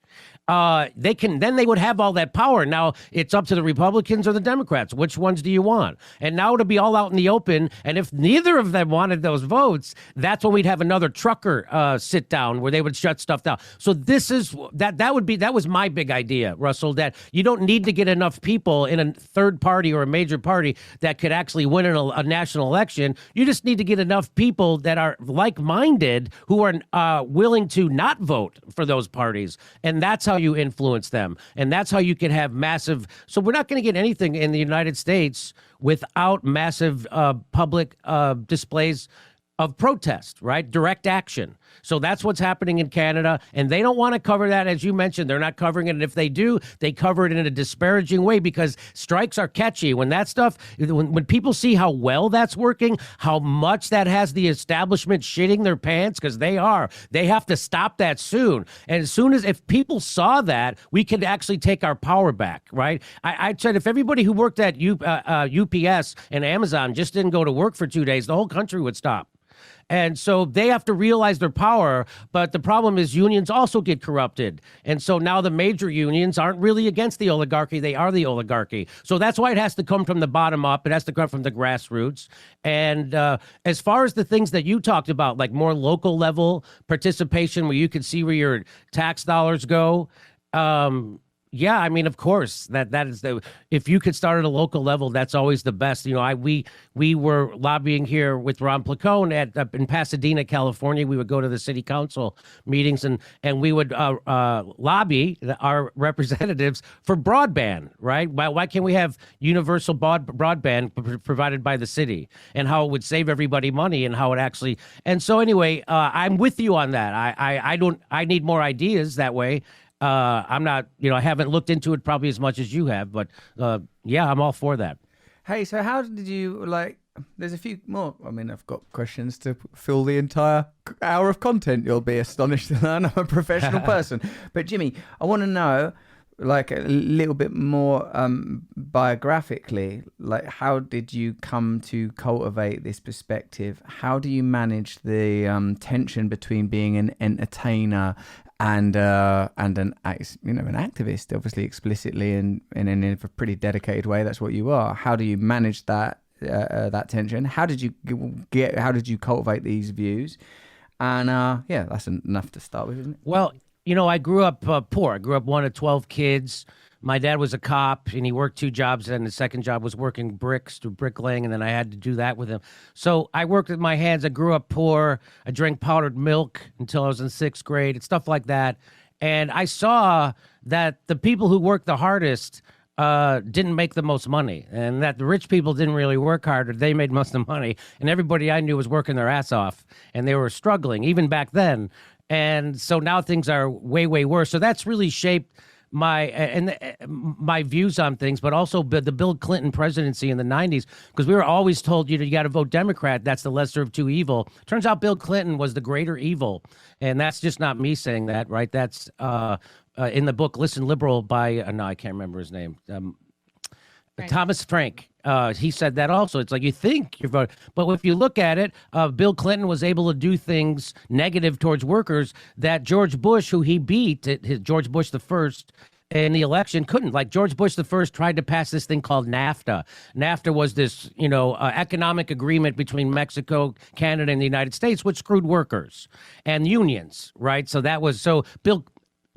Speaker 7: They would have all that power. Now it's up to the Republicans or the Democrats. Which ones do you want? And now to be all out in the open. And if neither of them wanted those votes, that's when we'd have another trucker sit down where they would shut stuff down. So that was my big idea, Russell, that you don't need to get enough people in a third party or a major party that could actually win a national election. You just need to get enough people that are like-minded who are willing to not vote for those parties. And that's how you influence them. And that's how you can have massive. So we're not going to get anything in the United States without massive public displays of protest, right? Direct action. So that's what's happening in Canada. And they don't want to cover that. As you mentioned, they're not covering it. And if they do, they cover it in a disparaging way because strikes are catchy. When that stuff, when people see how well that's working, how much that has the establishment shitting their pants, because they have to stop that soon. And as soon as, if people saw that, we could actually take our power back, right? I said if everybody who worked at UPS and Amazon just didn't go to work for 2 days, the whole country would stop. And so they have to realize their power. But the problem is unions also get corrupted. And so now the major unions aren't really against the oligarchy. They are the oligarchy. So that's why it has to come from the bottom up. It has to come from the grassroots. And as far as the things that you talked about, like more local level participation where you can see where your tax dollars go, yeah, I mean, of course, that is if you could start at a local level, that's always the best. You know, we were lobbying here with Ron Placone in Pasadena, California. We would go to the city council meetings and we would lobby our representatives for broadband, right? Why can't we have universal broadband provided by the city, and how it would save everybody money and how it actually. And so anyway, I'm with you on that. I need more ideas that way. I'm not, I haven't looked into it probably as much as you have, but yeah, I'm all for that.
Speaker 5: Hey, so how did you there's a few more. I mean, I've got questions to fill the entire hour of content. You'll be astonished to learn I'm a professional person. But Jimmy, I want to know, a little bit more biographically, how did you come to cultivate this perspective? How do you manage the tension between being an entertainer and an activist, obviously explicitly and in a pretty dedicated way? That's what you are. How do you manage that tension? How did you cultivate these views? And yeah, that's enough to start with, isn't it?
Speaker 7: Well, I grew up poor. I grew up one of 12 kids. My dad was a cop, and he worked 2 jobs, and the second job was working bricks to bricklaying, and then I had to do that with him. So I worked with my hands. I grew up poor. I drank powdered milk until I was in 6th grade and stuff like that. And I saw that the people who worked the hardest didn't make the most money, and that the rich people didn't really work harder. They made most of the money, and everybody I knew was working their ass off, and they were struggling, even back then. And so now things are way, way worse. So that's really shaped my views on things, but also the Bill Clinton presidency in the 90s, because we were always told, you got to vote Democrat. That's the lesser of two evil. Turns out Bill Clinton was the greater evil. And that's just not me saying that, right? That's in the book, Listen Liberal by, no, I can't remember his name. Thomas Frank. He said that also. It's like you think you're voting, but if you look at it, Bill Clinton was able to do things negative towards workers that George Bush, who he beat, George Bush the first in the election, couldn't. Like George Bush the first tried to pass this thing called NAFTA. NAFTA was this, economic agreement between Mexico, Canada, and the United States, which screwed workers and unions, right? So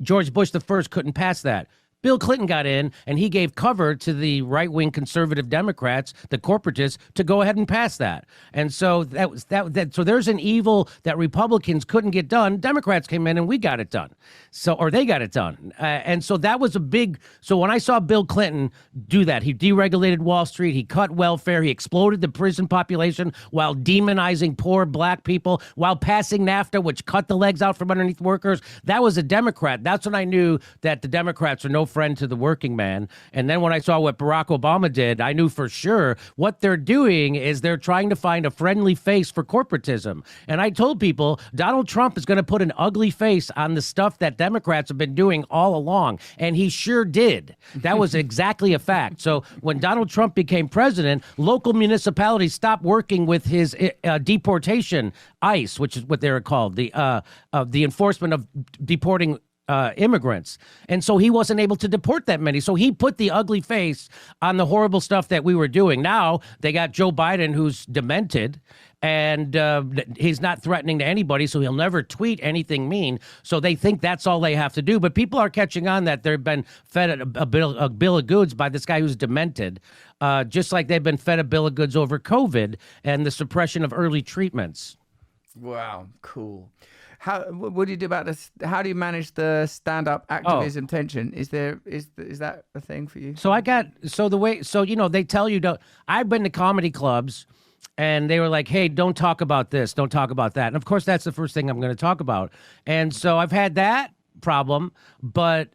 Speaker 7: George Bush the first couldn't pass that. Bill Clinton got in and he gave cover to the right-wing conservative Democrats, the corporatists, to go ahead and pass that. And so so there's an evil that Republicans couldn't get done. Democrats came in and we got it done. Or they got it done. And so that was so when I saw Bill Clinton do that, he deregulated Wall Street, he cut welfare, he exploded the prison population while demonizing poor black people, while passing NAFTA, which cut the legs out from underneath workers. That was a Democrat. That's when I knew that the Democrats are no friend to the working man. And then when I saw what Barack Obama did, I knew for sure what they're doing is they're trying to find a friendly face for corporatism. And I told people Donald Trump is going to put an ugly face on the stuff that Democrats have been doing all along. And he sure did. That was exactly a fact. So when Donald Trump became president, local municipalities stopped working with his deportation, ICE, which is what they were called, the enforcement of deporting immigrants. And so he wasn't able to deport that many. So he put the ugly face on the horrible stuff that we were doing. Now they got Joe Biden, who's demented, and he's not threatening to anybody, so he'll never tweet anything mean. So they think that's all they have to do. But people are catching on that they've been fed a bill of goods by this guy who's demented, just like they've been fed a bill of goods over COVID and the suppression of early treatments.
Speaker 5: Wow, cool. What do you do about this? How do you manage the stand-up activism tension? Is that a thing for you?
Speaker 7: So they tell you I've been to comedy clubs and they were like, hey, don't talk about this, don't talk about that. And of course that's the first thing I'm going to talk about. And so I've had that problem, but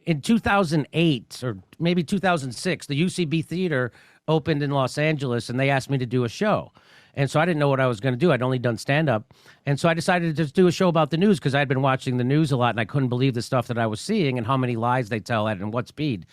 Speaker 7: in 2008 or maybe 2006, the UCB Theater opened in Los Angeles and they asked me to do a show. And so I didn't know what I was going to do. I'd only done stand-up. And so I decided to just do a show about the news because I'd been watching the news a lot and I couldn't believe the stuff that I was seeing and how many lies they tell at and what speed.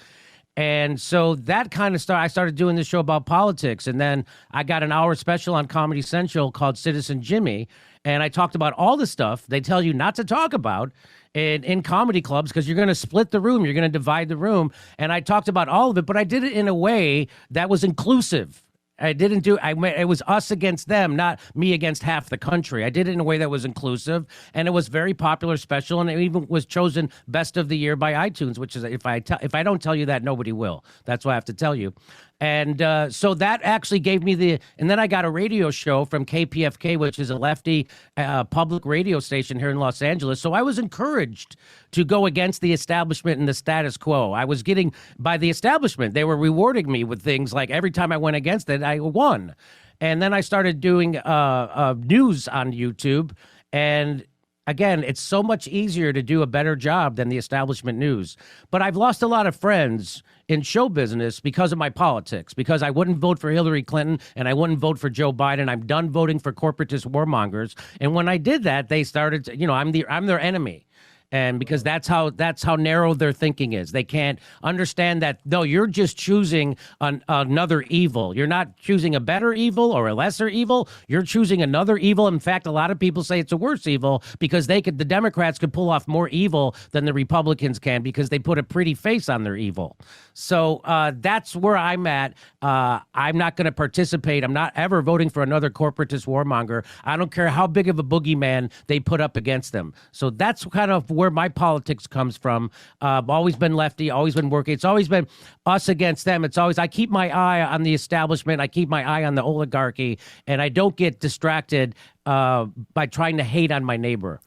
Speaker 7: And so that kind of I started doing this show about politics. And then I got an hour special on Comedy Central called Citizen Jimmy. And I talked about all the stuff they tell you not to talk about in comedy clubs because you're going to split the room. You're going to divide the room. And I talked about all of it, but I did it in a way that was inclusive. It was us against them, not me against half the country. I did it in a way that was inclusive, and it was very popular special, and it even was chosen best of the year by iTunes, which is, if I don't tell you that, nobody will. That's why I have to tell you. And so that actually gave me and then I got a radio show from KPFK, which is a lefty public radio station here in Los Angeles. So I was encouraged to go against the establishment and the status quo. I was getting, by the establishment, they were rewarding me with things like every time I went against it, I won. And then I started doing news on YouTube. And again, it's so much easier to do a better job than the establishment news. But I've lost a lot of friends in show business because of my politics, because I wouldn't vote for Hillary Clinton and I wouldn't vote for Joe Biden. I'm done voting for corporatist warmongers. And when I did that, they started, I'm their enemy. And because that's how narrow their thinking is. They can't understand that, no, you're just choosing another evil. You're not choosing a better evil or a lesser evil. You're choosing another evil. In fact, a lot of people say it's a worse evil because the Democrats could pull off more evil than the Republicans can because they put a pretty face on their evil. So that's where I'm at. I'm not going to participate. I'm not ever voting for another corporatist warmonger. I don't care how big of a boogeyman they put up against them. So that's kind of where my politics comes from. I've always been lefty, always been working. It's always been us against them. I keep my eye on the establishment. I keep my eye on the oligarchy, and I don't get distracted by trying to hate on my neighbor.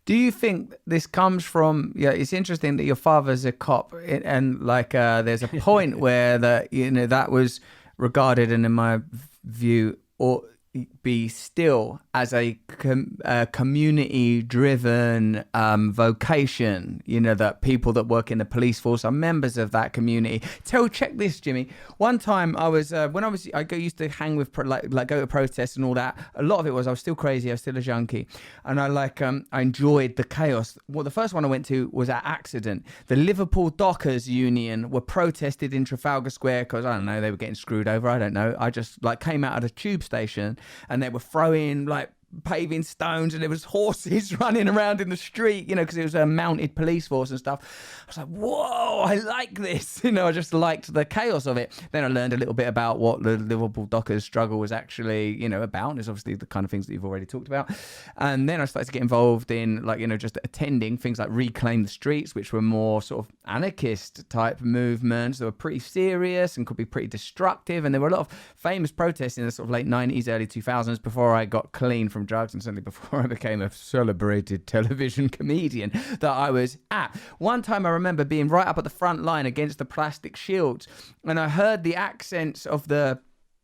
Speaker 5: Do you think this comes from? Yeah, it's interesting that your father's a cop, and there's a point where that was regarded, and in my view, or be still as a community-driven vocation, that people that work in the police force are members of that community. Check this, Jimmy. One time I was, I used to hang with, go to protests and all that. A lot of it was, I was still crazy, I was still a junkie. And I enjoyed the chaos. Well, the first one I went to was at Accident. The Liverpool Dockers Union were protested in Trafalgar Square because, I don't know, they were getting screwed over. I don't know. I just came out of the tube station and they were throwing paving stones, and there was horses running around in the street, because it was a mounted police force and stuff. I was like, whoa, I like this. I just liked the chaos of it. Then I learned a little bit about what the Liverpool Dockers struggle was actually, about. There's obviously the kind of things that you've already talked about. And then I started to get involved in just attending things like Reclaim the Streets, which were more sort of anarchist type movements that were pretty serious and could be pretty destructive. And there were a lot of famous protests in the sort of late 90s, early 2000s before I got clean from drugs, and certainly before I became a celebrated television comedian that I was at. One time I remember being right up at the front line against the plastic shields, and I heard the accents of the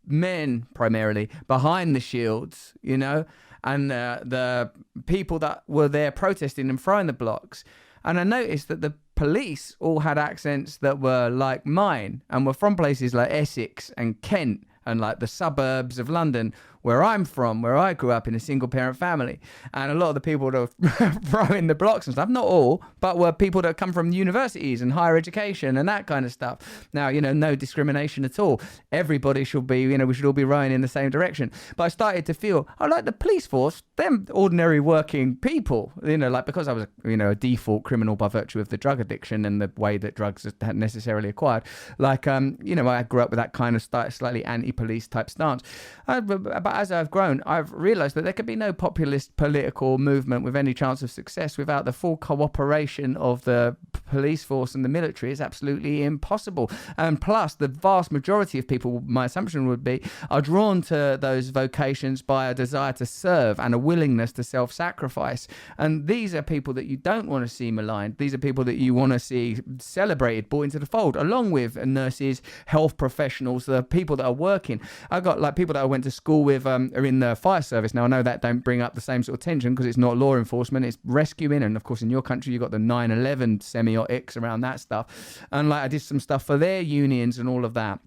Speaker 5: men primarily behind the shields, and the people that were there protesting and throwing the blocks. And I noticed that the police all had accents that were like mine and were from places like Essex and Kent and like the suburbs of London, where I'm from, where I grew up in a single parent family. And a lot of the people that were throwing the blocks and stuff, not all, but were people that come from universities and higher education and that kind of stuff. Now, no discrimination at all. Everybody should be, we should all be rowing in the same direction. But I started to feel, I like the police force, them ordinary working people, because I was, a default criminal by virtue of the drug addiction and the way that drugs had necessarily acquired. I grew up with that kind of slightly anti-police type stance. But as I've grown, I've realised that there could be no populist political movement with any chance of success without the full cooperation of the police force and the military. Is absolutely impossible. And plus, the vast majority of people, my assumption would be, are drawn to those vocations by a desire to serve and a willingness to self-sacrifice. And these are people that you don't want to see maligned. These are people that you want to see celebrated, brought into the fold, along with nurses, health professionals, the people that are working. I've got people that I went to school with are in the fire service. Now, I know that don't bring up the same sort of tension because it's not law enforcement, it's rescuing. And of course, in your country, you've got the 9/11 semiotics around that stuff. And I did some stuff for their unions and all of that.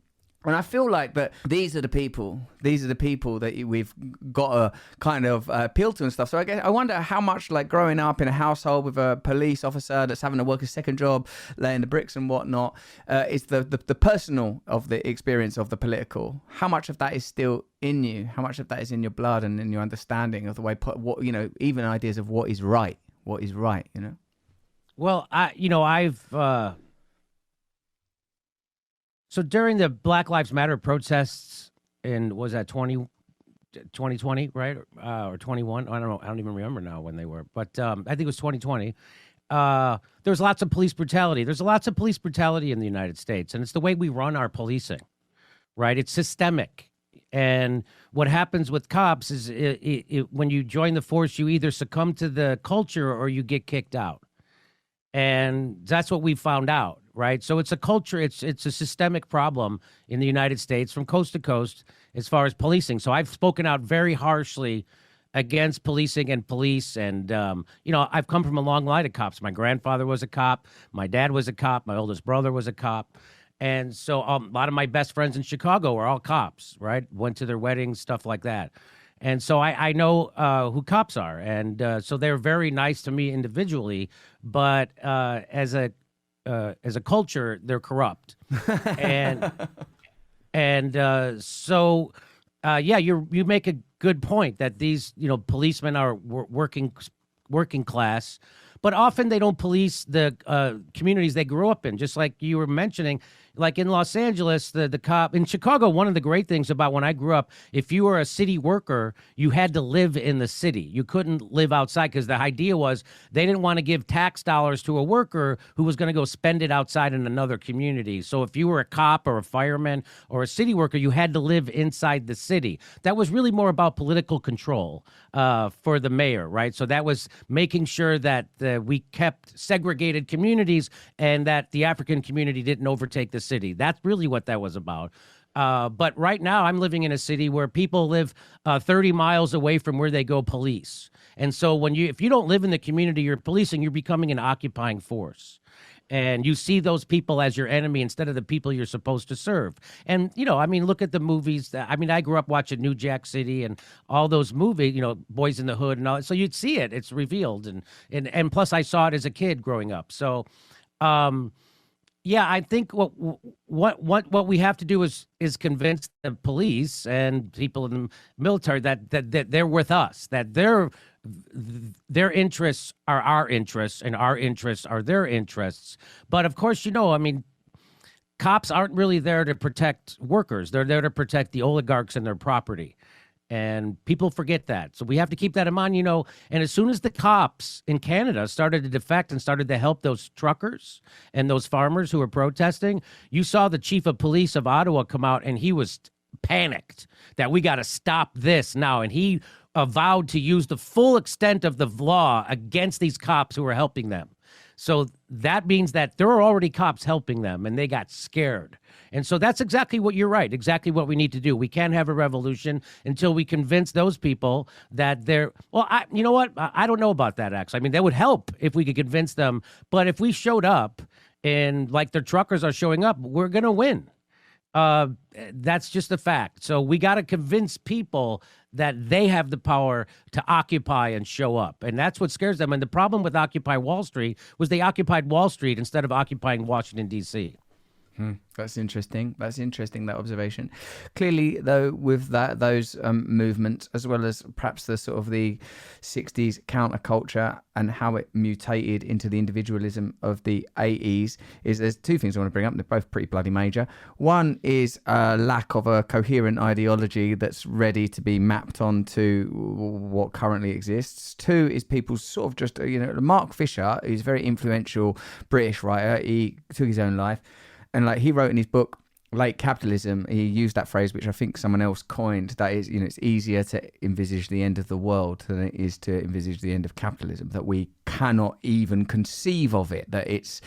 Speaker 5: And I feel like that these are the people that we've got to kind of appeal to and stuff. So I wonder how much growing up in a household with a police officer that's having to work a second job, laying the bricks and whatnot, is the personal of the experience of the political. How much of that is still in you? How much of that is in your blood and in your understanding of the way, even ideas of what is right,
Speaker 7: Well, So during the Black Lives Matter protests was that 2020, right? Or 21? I don't know. I don't even remember now when they were. But I think it was 2020. There was lots of police brutality. There's lots of police brutality in the United States. And it's the way we run our policing, right? It's systemic. And what happens with cops is when you join the force, you either succumb to the culture or you get kicked out. And that's what we found out, right? So it's a culture, it's a systemic problem in the United States from coast to coast as far as policing. So I've spoken out very harshly against policing and police. And, I've come from a long line of cops. My grandfather was a cop. My dad was a cop. My oldest brother was a cop. And so a lot of my best friends in Chicago are all cops, right? Went to their weddings, stuff like that. And so I know who cops are, and so they're very nice to me individually, but as a culture, they're corrupt, so you make a good point that these policemen are working class, but often they don't police the communities they grew up in, just like you were mentioning. Like in Los Angeles, the cop in Chicago, one of the great things about when I grew up, if you were a city worker, you had to live in the city. You couldn't live outside because the idea was they didn't want to give tax dollars to a worker who was going to go spend it outside in another community. So if you were a cop or a fireman or a city worker, you had to live inside the city. That was really more about political control for the mayor, right? So that was making sure that we kept segregated communities and that the African community didn't overtake the city. That's really what that was about. But right now, I'm living in a city where people live 30 miles away from where they go police. And so if you don't live in the community you're policing, you're becoming an occupying force. And you see those people as your enemy instead of the people you're supposed to serve. And, look at the movies. I grew up watching New Jack City and all those movies, Boys in the Hood and all that. So you'd see it. It's revealed. And plus I saw it as a kid growing up. So, Yeah, I think what we have to do is convince the police and people in the military that they're with us, that their interests are our interests and our interests are their interests. But of course, I mean, cops aren't really there to protect workers. They're there to protect the oligarchs and their property. And people forget that. So we have to keep that in mind, And as soon as the cops in Canada started to defect and started to help those truckers and those farmers who were protesting, you saw the chief of police of Ottawa come out and he was panicked that we got to stop this now. And he vowed to use the full extent of the law against these cops who were helping them. So that means that there are already cops helping them and they got scared. And so that's exactly what you're right, exactly what we need to do. We can't have a revolution until we convince those people that they're, you know what? I don't know about that, actually. I mean, that would help if we could convince them. But if we showed up and like their truckers are showing up, we're going to win. That's just a fact. So we got to convince people that they have the power to occupy and show up. And that's what scares them. And the problem with Occupy Wall Street was they occupied Wall Street instead of occupying Washington, D.C.
Speaker 5: That's interesting. That observation. Clearly, though, with those movements, as well as perhaps the sort of the 60s counterculture and how it mutated into the individualism of the 80s, there's two things I want to bring up. They're both pretty bloody major. One is a lack of a coherent ideology that's ready to be mapped onto what currently exists. Two is people sort of just, Mark Fisher, who's a very influential British writer, he took his own life. And like he wrote in his book, Late Capitalism, he used that phrase, which I think someone else coined, that is, it's easier to envisage the end of the world than it is to envisage the end of capitalism, that we cannot even conceive of it, that it's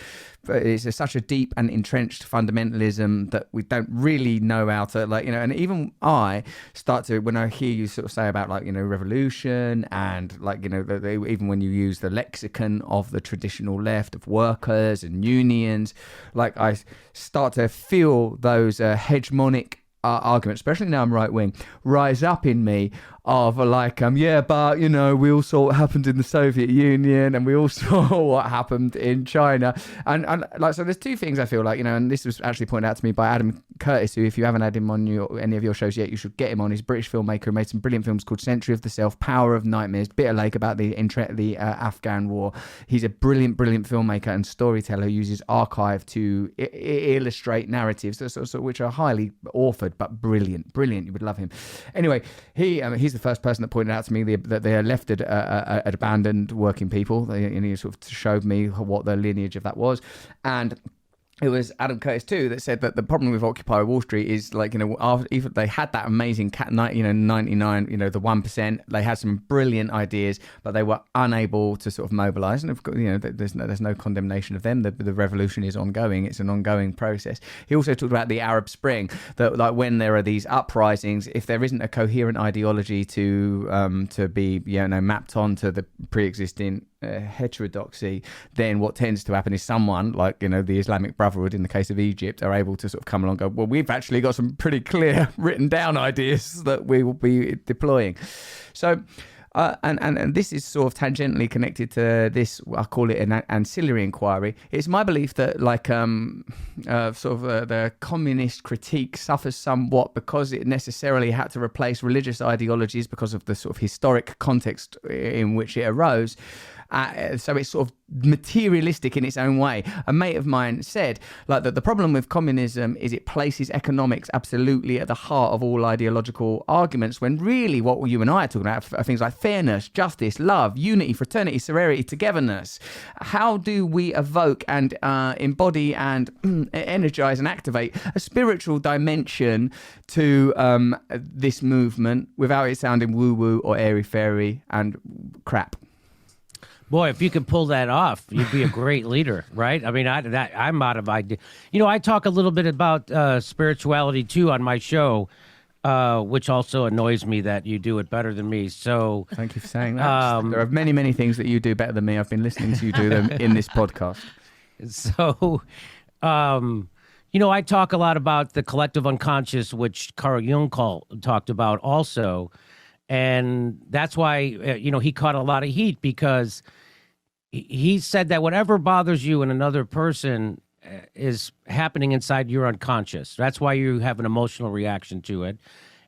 Speaker 5: such a deep and entrenched fundamentalism that we don't really know how to, and even I start to, when I hear you sort of say about revolution and even when you use the lexicon of the traditional left of workers and unions, I start to feel those hegemonic arguments, especially now I'm right wing, rise up in me of we all saw what happened in the Soviet Union and we all saw what happened in China, and so there's two things I feel and this was actually pointed out to me by Adam Curtis, who, if you haven't had him on any of your shows yet, you should get him on. He's a British filmmaker who made some brilliant films called Century of the Self, Power of Nightmares, Bitter Lake, about the Afghan war. He's a brilliant filmmaker and storyteller who uses archive to illustrate narratives which are highly authored but brilliant. You would love him. Anyway, he's the first person that pointed out to me that they are left at abandoned working people. And he sort of showed me what the lineage of that was. And it was Adam Curtis too that said that the problem with Occupy Wall Street is after they had that amazing 99, the 1%, they had some brilliant ideas, but they were unable to sort of mobilize. And of course, there's no condemnation of them. The revolution is ongoing. It's an ongoing process. He also talked about the Arab Spring, that when there are these uprisings, if there isn't a coherent ideology to be mapped onto the pre-existing heterodoxy, then what tends to happen is someone the Islamic Brotherhood in the case of Egypt are able to sort of come along and go, well, we've actually got some pretty clear written down ideas that we will be deploying. So and this is sort of tangentially connected to this, I call it an ancillary inquiry. It's my belief that the communist critique suffers somewhat because it necessarily had to replace religious ideologies because of the sort of historic context in which it arose. So it's sort of materialistic in its own way. A mate of mine said that the problem with communism is it places economics absolutely at the heart of all ideological arguments, when really what you and I are talking about are things like fairness, justice, love, unity, fraternity, sorority, togetherness. How do we evoke and embody and energize and activate a spiritual dimension to this movement without it sounding woo-woo or airy-fairy and crap?
Speaker 7: Boy, if you could pull that off, you'd be a great leader, right? I mean, I'm out of idea. I talk a little bit about spirituality too on my show, which also annoys me that you do it better than me. So
Speaker 5: thank you for saying that. There are many, many things that you do better than me. I've been listening to you do them in this podcast.
Speaker 7: So, I talk a lot about the collective unconscious, which Carl Jung talked about also. And that's why, he caught a lot of heat because he said that whatever bothers you in another person is happening inside your unconscious. That's why you have an emotional reaction to it,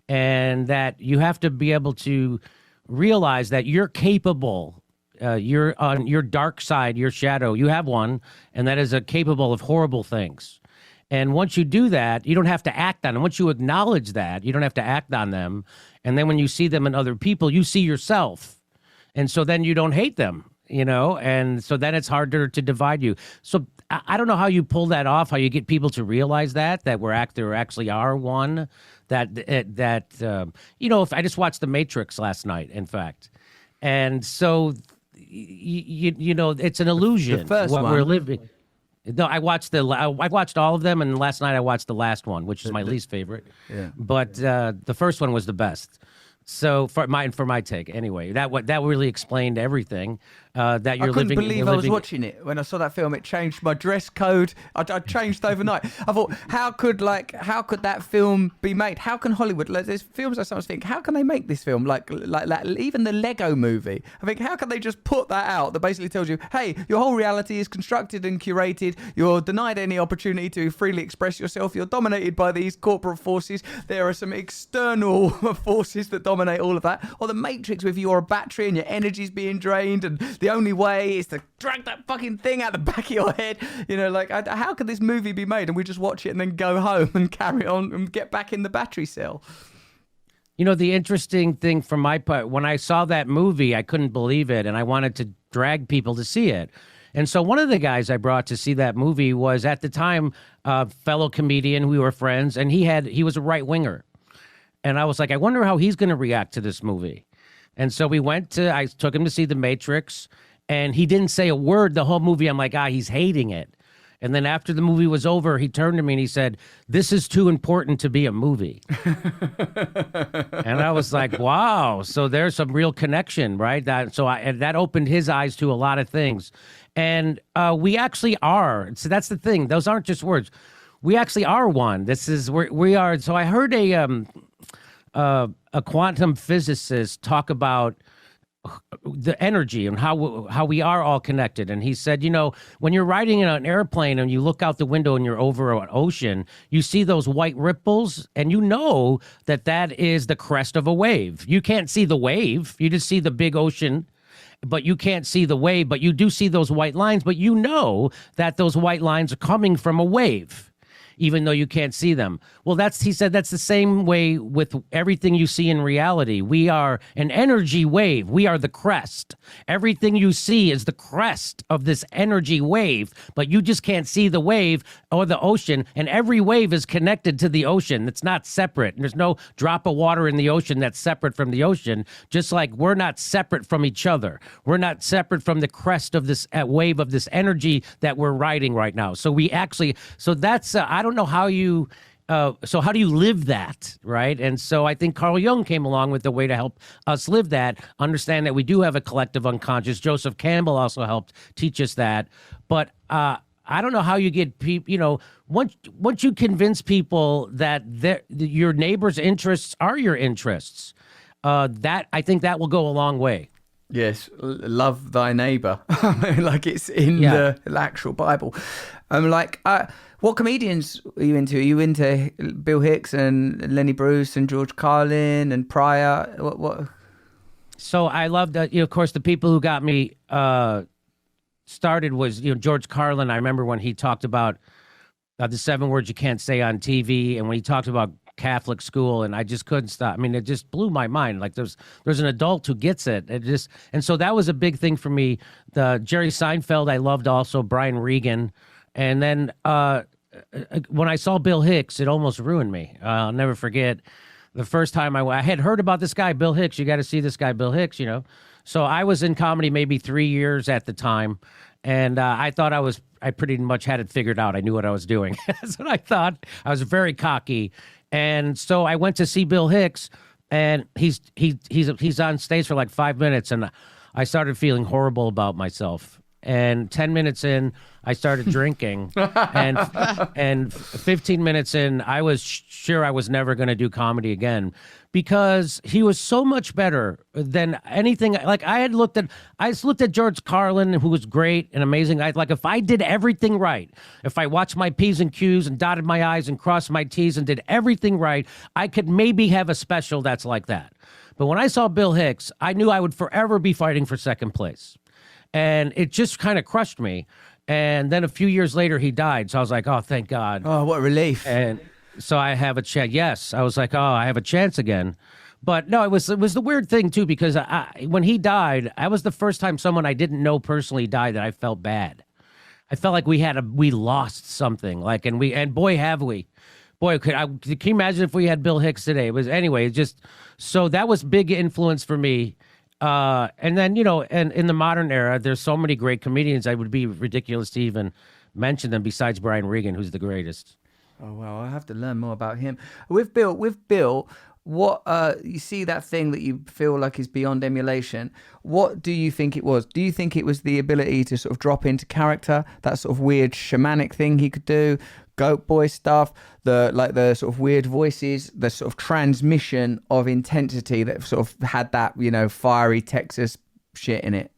Speaker 7: and that you have to be able to realize that you're capable. You're on your dark side, your shadow. You have one, and that is capable of horrible things. And once you do that, you don't have to act on them. Once you acknowledge that, you don't have to act on them. And then when you see them in other people, you see yourself. And so then you don't hate them, and so then it's harder to divide you. So I don't know how you pull that off, how you get people to realize that there actually are one, if I just watched The Matrix last night, in fact. And so, it's an illusion.
Speaker 5: The first
Speaker 7: what
Speaker 5: one.
Speaker 7: we're living. No, I watched all of them, and last night I watched the last one, which is my least favorite.
Speaker 5: Yeah.
Speaker 7: But the first one was the best. So for my take, anyway, that really explained everything. That you're
Speaker 5: I couldn't
Speaker 7: living.
Speaker 5: believe I was watching it when I saw that film. It changed my dress code. I changed overnight. I thought, how could that film be made? How can Hollywood? There's films I sometimes think, how can they make this film like that? Even the Lego Movie. I think, how can they just put that out that basically tells you, hey, your whole reality is constructed and curated. You're denied any opportunity to freely express yourself. You're dominated by these corporate forces. There are some external forces that dominate all of that. Or the Matrix, with you're a battery and your energy's being drained, and the only way is to drag that fucking thing out the back of your head. How could this movie be made and we just watch it and then go home and carry on and get back in the battery cell?
Speaker 7: The interesting thing from my part, when I saw that movie, I couldn't believe it, and I wanted to drag people to see it. And so one of the guys I brought to see that movie was, at the time, a fellow comedian. We were friends, and he was a right-winger. And I was like, I wonder how he's going to react to this movie. And so I took him to see The Matrix, and he didn't say a word the whole movie. I'm like, he's hating it. And then after the movie was over, he turned to me and he said, "This is too important to be a movie." And I was like, wow. So there's some real connection, right? That opened his eyes to a lot of things. And we actually are. So that's the thing. Those aren't just words. We actually are one. We are. So I heard a quantum physicist talk about the energy and how we are all connected. And he said, when you're riding in an airplane and you look out the window and you're over an ocean, you see those white ripples, and that is the crest of a wave. You can't see the wave. You just see the big ocean, but you can't see the wave, but you do see those white lines, but that those white lines are coming from a wave, even though you can't see them. Well, he said that's the same way with everything you see in reality. We are an energy wave. We are the crest. Everything you see is the crest of this energy wave, but you just can't see the wave or the ocean, and every wave is connected to the ocean. It's not separate. There's no drop of water in the ocean that's separate from the ocean, just like we're not separate from each other. We're not separate from the crest of this wave of this energy that we're riding right now. So that's, I don't know how you... so how do you live that, right? And so I think Carl Jung came along with a way to help us live that, understand that we do have a collective unconscious. Joseph Campbell also helped teach us that. But I don't know how you get people, once you convince people that your neighbor's interests are your interests, I think that will go a long way.
Speaker 5: Yes, love thy neighbor, like it's in the actual Bible. What comedians are you into? Are you into Bill Hicks and Lenny Bruce and George Carlin and Pryor? What?
Speaker 7: So I loved that. Of course, the people who got me started was George Carlin. I remember when he talked about the 7 words you can't say on TV, and when he talked about Catholic school, and I just couldn't stop. I mean, it just blew my mind. Like there's an adult who gets it. And so that was a big thing for me. The Jerry Seinfeld I loved also, Brian Regan, and then when I saw Bill Hicks, it almost ruined me. I'll never forget the first time I had heard about this guy, Bill Hicks. You got to see this guy, Bill Hicks. So I was in comedy maybe 3 years at the time, and I thought I pretty much had it figured out. I knew what I was doing. That's what I thought. I was very cocky. And so I went to see Bill Hicks, and he's on stage for like 5 minutes, and I started feeling horrible about myself. And 10 minutes in, I started drinking, and 15 minutes in, I was sure I was never going to do comedy again, because he was so much better than anything. Like I looked at George Carlin, who was great and amazing. Like if I did everything right, if I watched my P's and Q's and dotted my I's and crossed my T's and did everything right, I could maybe have a special that's like that. But when I saw Bill Hicks, I knew I would forever be fighting for second place. And it just kind of crushed me. And then a few years later, he died. So I was like, oh, thank God.
Speaker 5: Oh, what a relief.
Speaker 7: And so I have a chance. Yes, I was like, oh, I have a chance again. But no, it was the weird thing, too, because when he died, that was the first time someone I didn't know personally died that I felt bad. I felt like we lost something. Like, and boy, have we. Boy, can you imagine if we had Bill Hicks today? So that was big influence for me. And then, and in the modern era, there's so many great comedians. I would be ridiculous to even mention them besides Brian Regan, who's the greatest.
Speaker 5: Oh, well, I have to learn more about him. With Bill, what you see that thing that you feel like is beyond emulation, what do you think it was? Do you think it was the ability to sort of drop into character, that sort of weird shamanic thing he could do, goat boy stuff, the sort of weird voices, the sort of transmission of intensity that sort of had that, fiery Texas shit in it?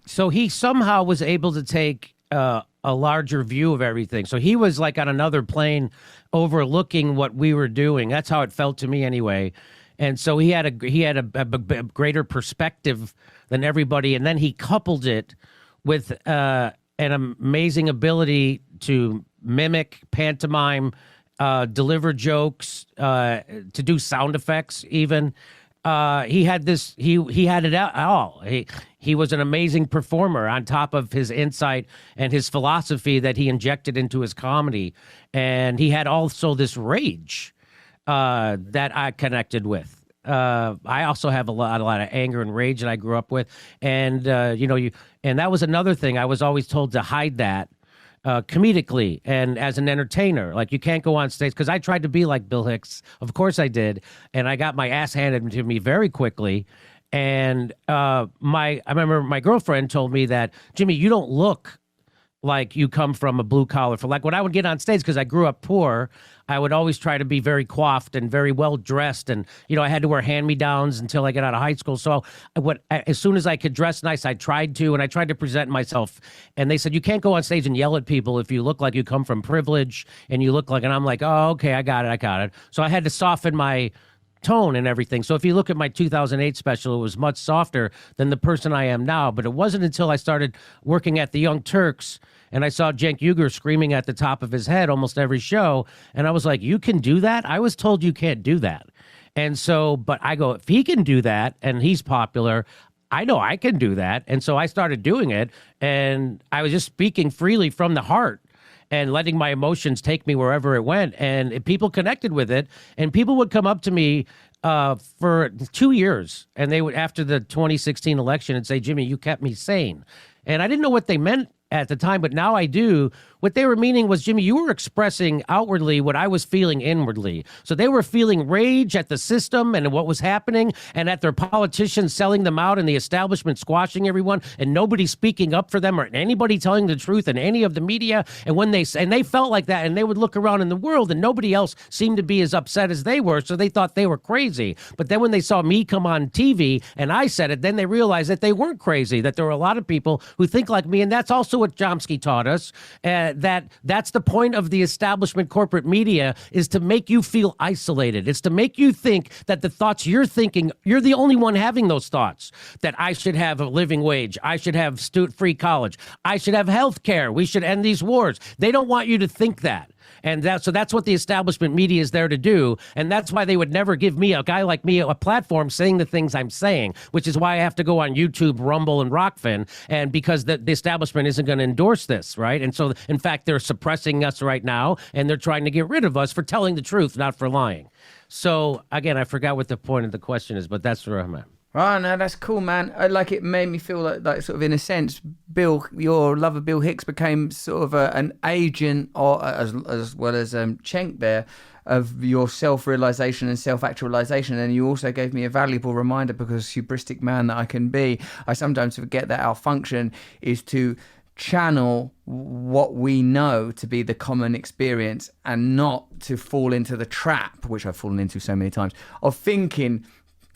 Speaker 7: So he somehow was able to take a larger view of everything. So he was like on another plane overlooking what we were doing. That's how it felt to me anyway. And so he had a greater perspective than everybody. And then he coupled it with an amazing ability to mimic, pantomime, deliver jokes, to do sound effects even. He had it all. He was an amazing performer on top of his insight and his philosophy that he injected into his comedy. And he had also this rage that I connected with. I also have a lot of anger and rage that I grew up with. And, and that was another thing. I was always told to hide that. Comedically and as an entertainer. Like, you can't go on stage, because I tried to be like Bill Hicks. Of course I did. And I got my ass handed to me very quickly. And I remember my girlfriend told me that, Jimmy, you don't look like you come from a blue collar. For like when I would get on stage, because I grew up poor, I would always try to be very coiffed and very well dressed, and I had to wear hand-me-downs until I got out of high school. So as soon as I could dress nice, I tried to, and I tried to present myself. And they said, you can't go on stage and yell at people if you look like you come from privilege and you look like, and I'm like, oh, okay, I got it. So I had to soften my tone and everything. So if you look at my 2008 special, it was much softer than the person I am now. But it wasn't until I started working at the Young Turks and I saw Cenk Uygur screaming at the top of his head almost every show, and I was like, you can do that? I was told you can't do that. And so, but I go, if he can do that and he's popular, I know I can do that. And so I started doing it, and I was just speaking freely from the heart and letting my emotions take me wherever it went. And people connected with it, and people would come up to me for 2 years, and they would, after the 2016 election, and say, Jimmy, you kept me sane. And I didn't know what they meant at the time, but now I do. What they were meaning was, Jimmy, you were expressing outwardly what I was feeling inwardly. So they were feeling rage at the system and what was happening, and at their politicians selling them out and the establishment squashing everyone, and nobody speaking up for them or anybody telling the truth in any of the media. And when they felt like that, and they would look around in the world and nobody else seemed to be as upset as they were, so they thought they were crazy. But then when they saw me come on TV and I said it, then they realized that they weren't crazy, that there were a lot of people who think like me. And that's also what Chomsky taught us, that's the point of the establishment corporate media, is to make you feel isolated. It's to make you think that the thoughts you're thinking, you're the only one having those thoughts, that I should have a living wage, I should have free college, I should have health care, we should end these wars. They don't want you to think that. And so that's what the establishment media is there to do. And that's why they would never give me, a guy like me, a platform saying the things I'm saying, which is why I have to go on YouTube, Rumble, and Rockfin. And because the establishment isn't going to endorse this, right? And so, in fact, they're suppressing us right now, and they're trying to get rid of us for telling the truth, not for lying. So, again, I forgot what the point of the question is, but that's where I'm at.
Speaker 5: Oh, no, that's cool, man. Like, it made me feel like sort of, in a sense, Bill, your love of Bill Hicks became sort of an agent, or as well as Cenk there, of your self-realization and self-actualization. And you also gave me a valuable reminder, because hubristic man that I can be, I sometimes forget that our function is to channel what we know to be the common experience and not to fall into the trap, which I've fallen into so many times, of thinking,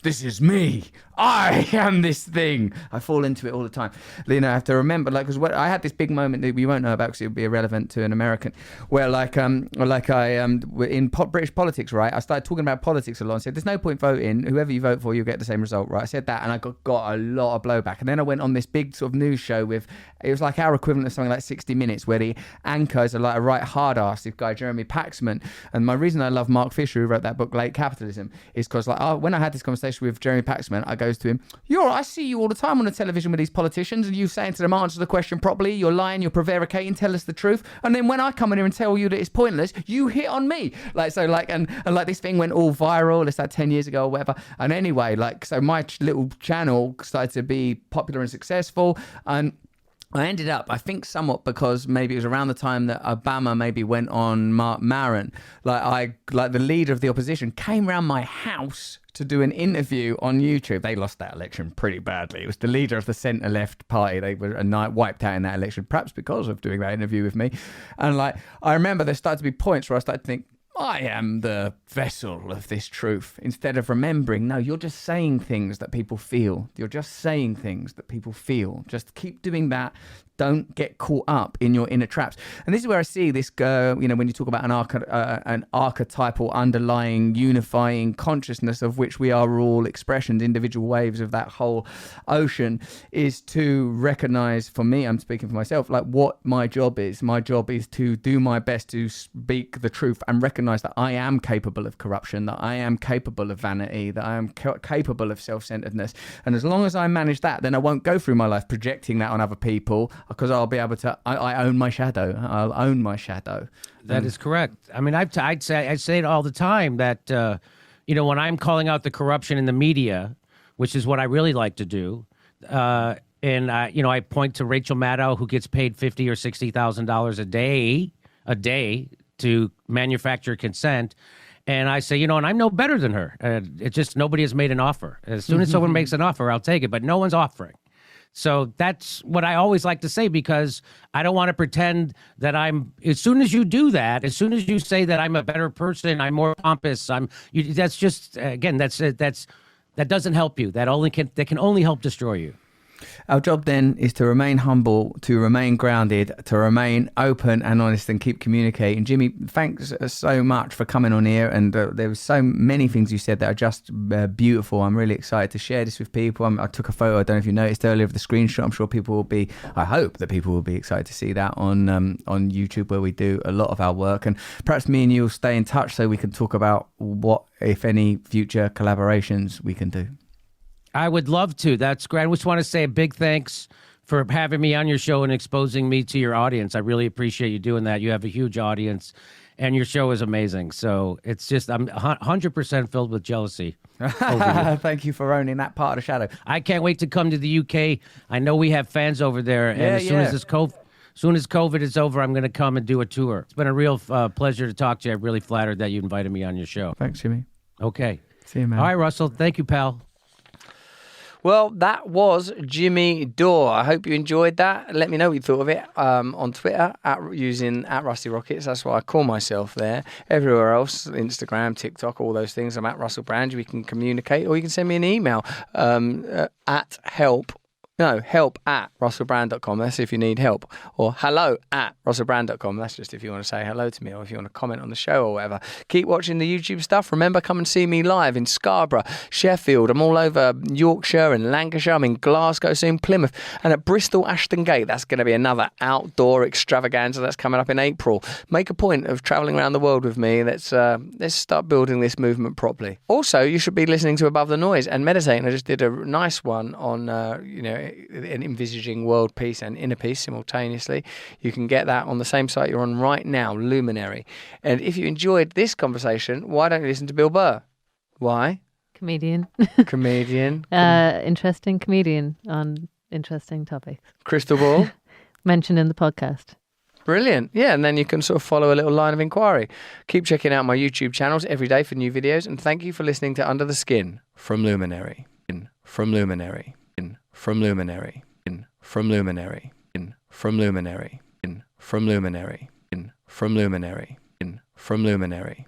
Speaker 5: this is me. I am this thing. I fall into it all the time. You know, I have to remember, like, because I had this big moment that you won't know about because it would be irrelevant to an American, where in British politics, right? I started talking about politics a lot and said, there's no point voting. Whoever you vote for, you'll get the same result, right? I said that and I got a lot of blowback. And then I went on this big sort of news show with, it was like our equivalent of something like 60 Minutes, where the anchor is like a right hard ass, this guy, Jeremy Paxman. And my reason I love Mark Fisher, who wrote that book, Late Capitalism, is because when I had this conversation with Jeremy Paxman, I goes to him, I see you all the time on the television with these politicians and you saying to them, answer the question properly, you're lying, you're prevaricating, tell us the truth. And then when I come in here and tell you that it's pointless, you hit on me. And this thing went all viral, it's like 10 years ago or whatever. And anyway, so my little channel started to be popular and successful. And I ended up, I think somewhat because maybe it was around the time that Obama maybe went on Mark Maron, the leader of the opposition came round my house to do an interview on YouTube. They lost that election pretty badly. It was the leader of the centre-left party. They were wiped out in that election, perhaps because of doing that interview with me. And I remember there started to be points where I started to think, I am the vessel of this truth. Instead of remembering, no, you're just saying things that people feel. You're just saying things that people feel. Just keep doing that. Don't get caught up in your inner traps. And this is where I see this, when you talk about an archetypal underlying unifying consciousness of which we are all expressions, individual waves of that whole ocean, is to recognize, for me, I'm speaking for myself, like what my job is. My job is to do my best to speak the truth and recognize that I am capable of corruption, that I am capable of vanity, that I am capable of self-centeredness. And as long as I manage that, then I won't go through my life projecting that on other people, because I'll be able to, I own my shadow. I'll own my shadow.
Speaker 7: That is correct. I mean, I say it all the time that, when I'm calling out the corruption in the media, which is what I really like to do, I point to Rachel Maddow, who gets paid $50,000 or $60,000 a day to manufacture consent. And I say, and I'm no better than her. It's just nobody has made an offer. As soon as someone makes an offer, I'll take it, but no one's offering. So that's what I always like to say, because I don't want to pretend that as soon as you do that, as soon as you say that I'm a better person, I'm more pompous, that's just, again, that doesn't help you. That can only help destroy you.
Speaker 5: Our job then is to remain humble, to remain grounded, to remain open and honest and keep communicating. Jimmy, thanks so much for coming on here. And there were so many things you said that are just beautiful. I'm really excited to share this with people. I took a photo, I don't know if you noticed earlier, of the screenshot. I'm sure I hope that people will be excited to see that on YouTube, where we do a lot of our work. And perhaps me and you will stay in touch so we can talk about what, if any, future collaborations we can do.
Speaker 7: I would love to. That's great. I just want to say a big thanks for having me on your show and exposing me to your audience. I really appreciate you doing that. You have a huge audience, and your show is amazing. So it's just, I'm 100% filled with jealousy.
Speaker 5: Thank you for owning that part of the shadow.
Speaker 7: I can't wait to come to the UK. I know we have fans over there, and as soon as COVID is over, I'm going to come and do a tour. It's been a real pleasure to talk to you. I'm really flattered that you invited me on your show.
Speaker 5: Thanks, Jimmy.
Speaker 7: Okay.
Speaker 5: See you, man.
Speaker 7: All right, Russell. Thank you, pal.
Speaker 1: Well, that was Jimmy Dore. I hope you enjoyed that. Let me know what you thought of it on Twitter using @Rusty Rockets. That's what I call myself there. Everywhere else, Instagram, TikTok, all those things, I'm at Russell Brand. We can communicate, or you can send me an email at help at russellbrand.com. That's if you need help. Or hello at russellbrand.com. That's just if you want to say hello to me, or if you want to comment on the show or whatever. Keep watching the YouTube stuff. Remember, come and see me live in Scarborough, Sheffield. I'm all over Yorkshire and Lancashire. I'm in Glasgow soon, Plymouth, and at Bristol Ashton Gate. That's going to be another outdoor extravaganza that's coming up in April. Make a point of travelling around the world with me. Let's start building this movement properly. Also, you should be listening to Above the Noise and meditating. I just did a nice one on and envisaging world peace and inner peace simultaneously. You can get that on the same site you're on right now, Luminary. And if you enjoyed this conversation, why don't you listen to Bill Burr? Why?
Speaker 2: Comedian.
Speaker 1: Interesting
Speaker 2: comedian on interesting topics.
Speaker 1: Crystal ball.
Speaker 2: Mentioned in the podcast.
Speaker 1: Brilliant. Yeah, and then you can sort of follow a little line of inquiry. Keep checking out my YouTube channels every day for new videos, and thank you for listening to Under the Skin from Luminary. From Luminary. From Luminary. From Luminary. from luminary, in from luminary, in from luminary, in from luminary.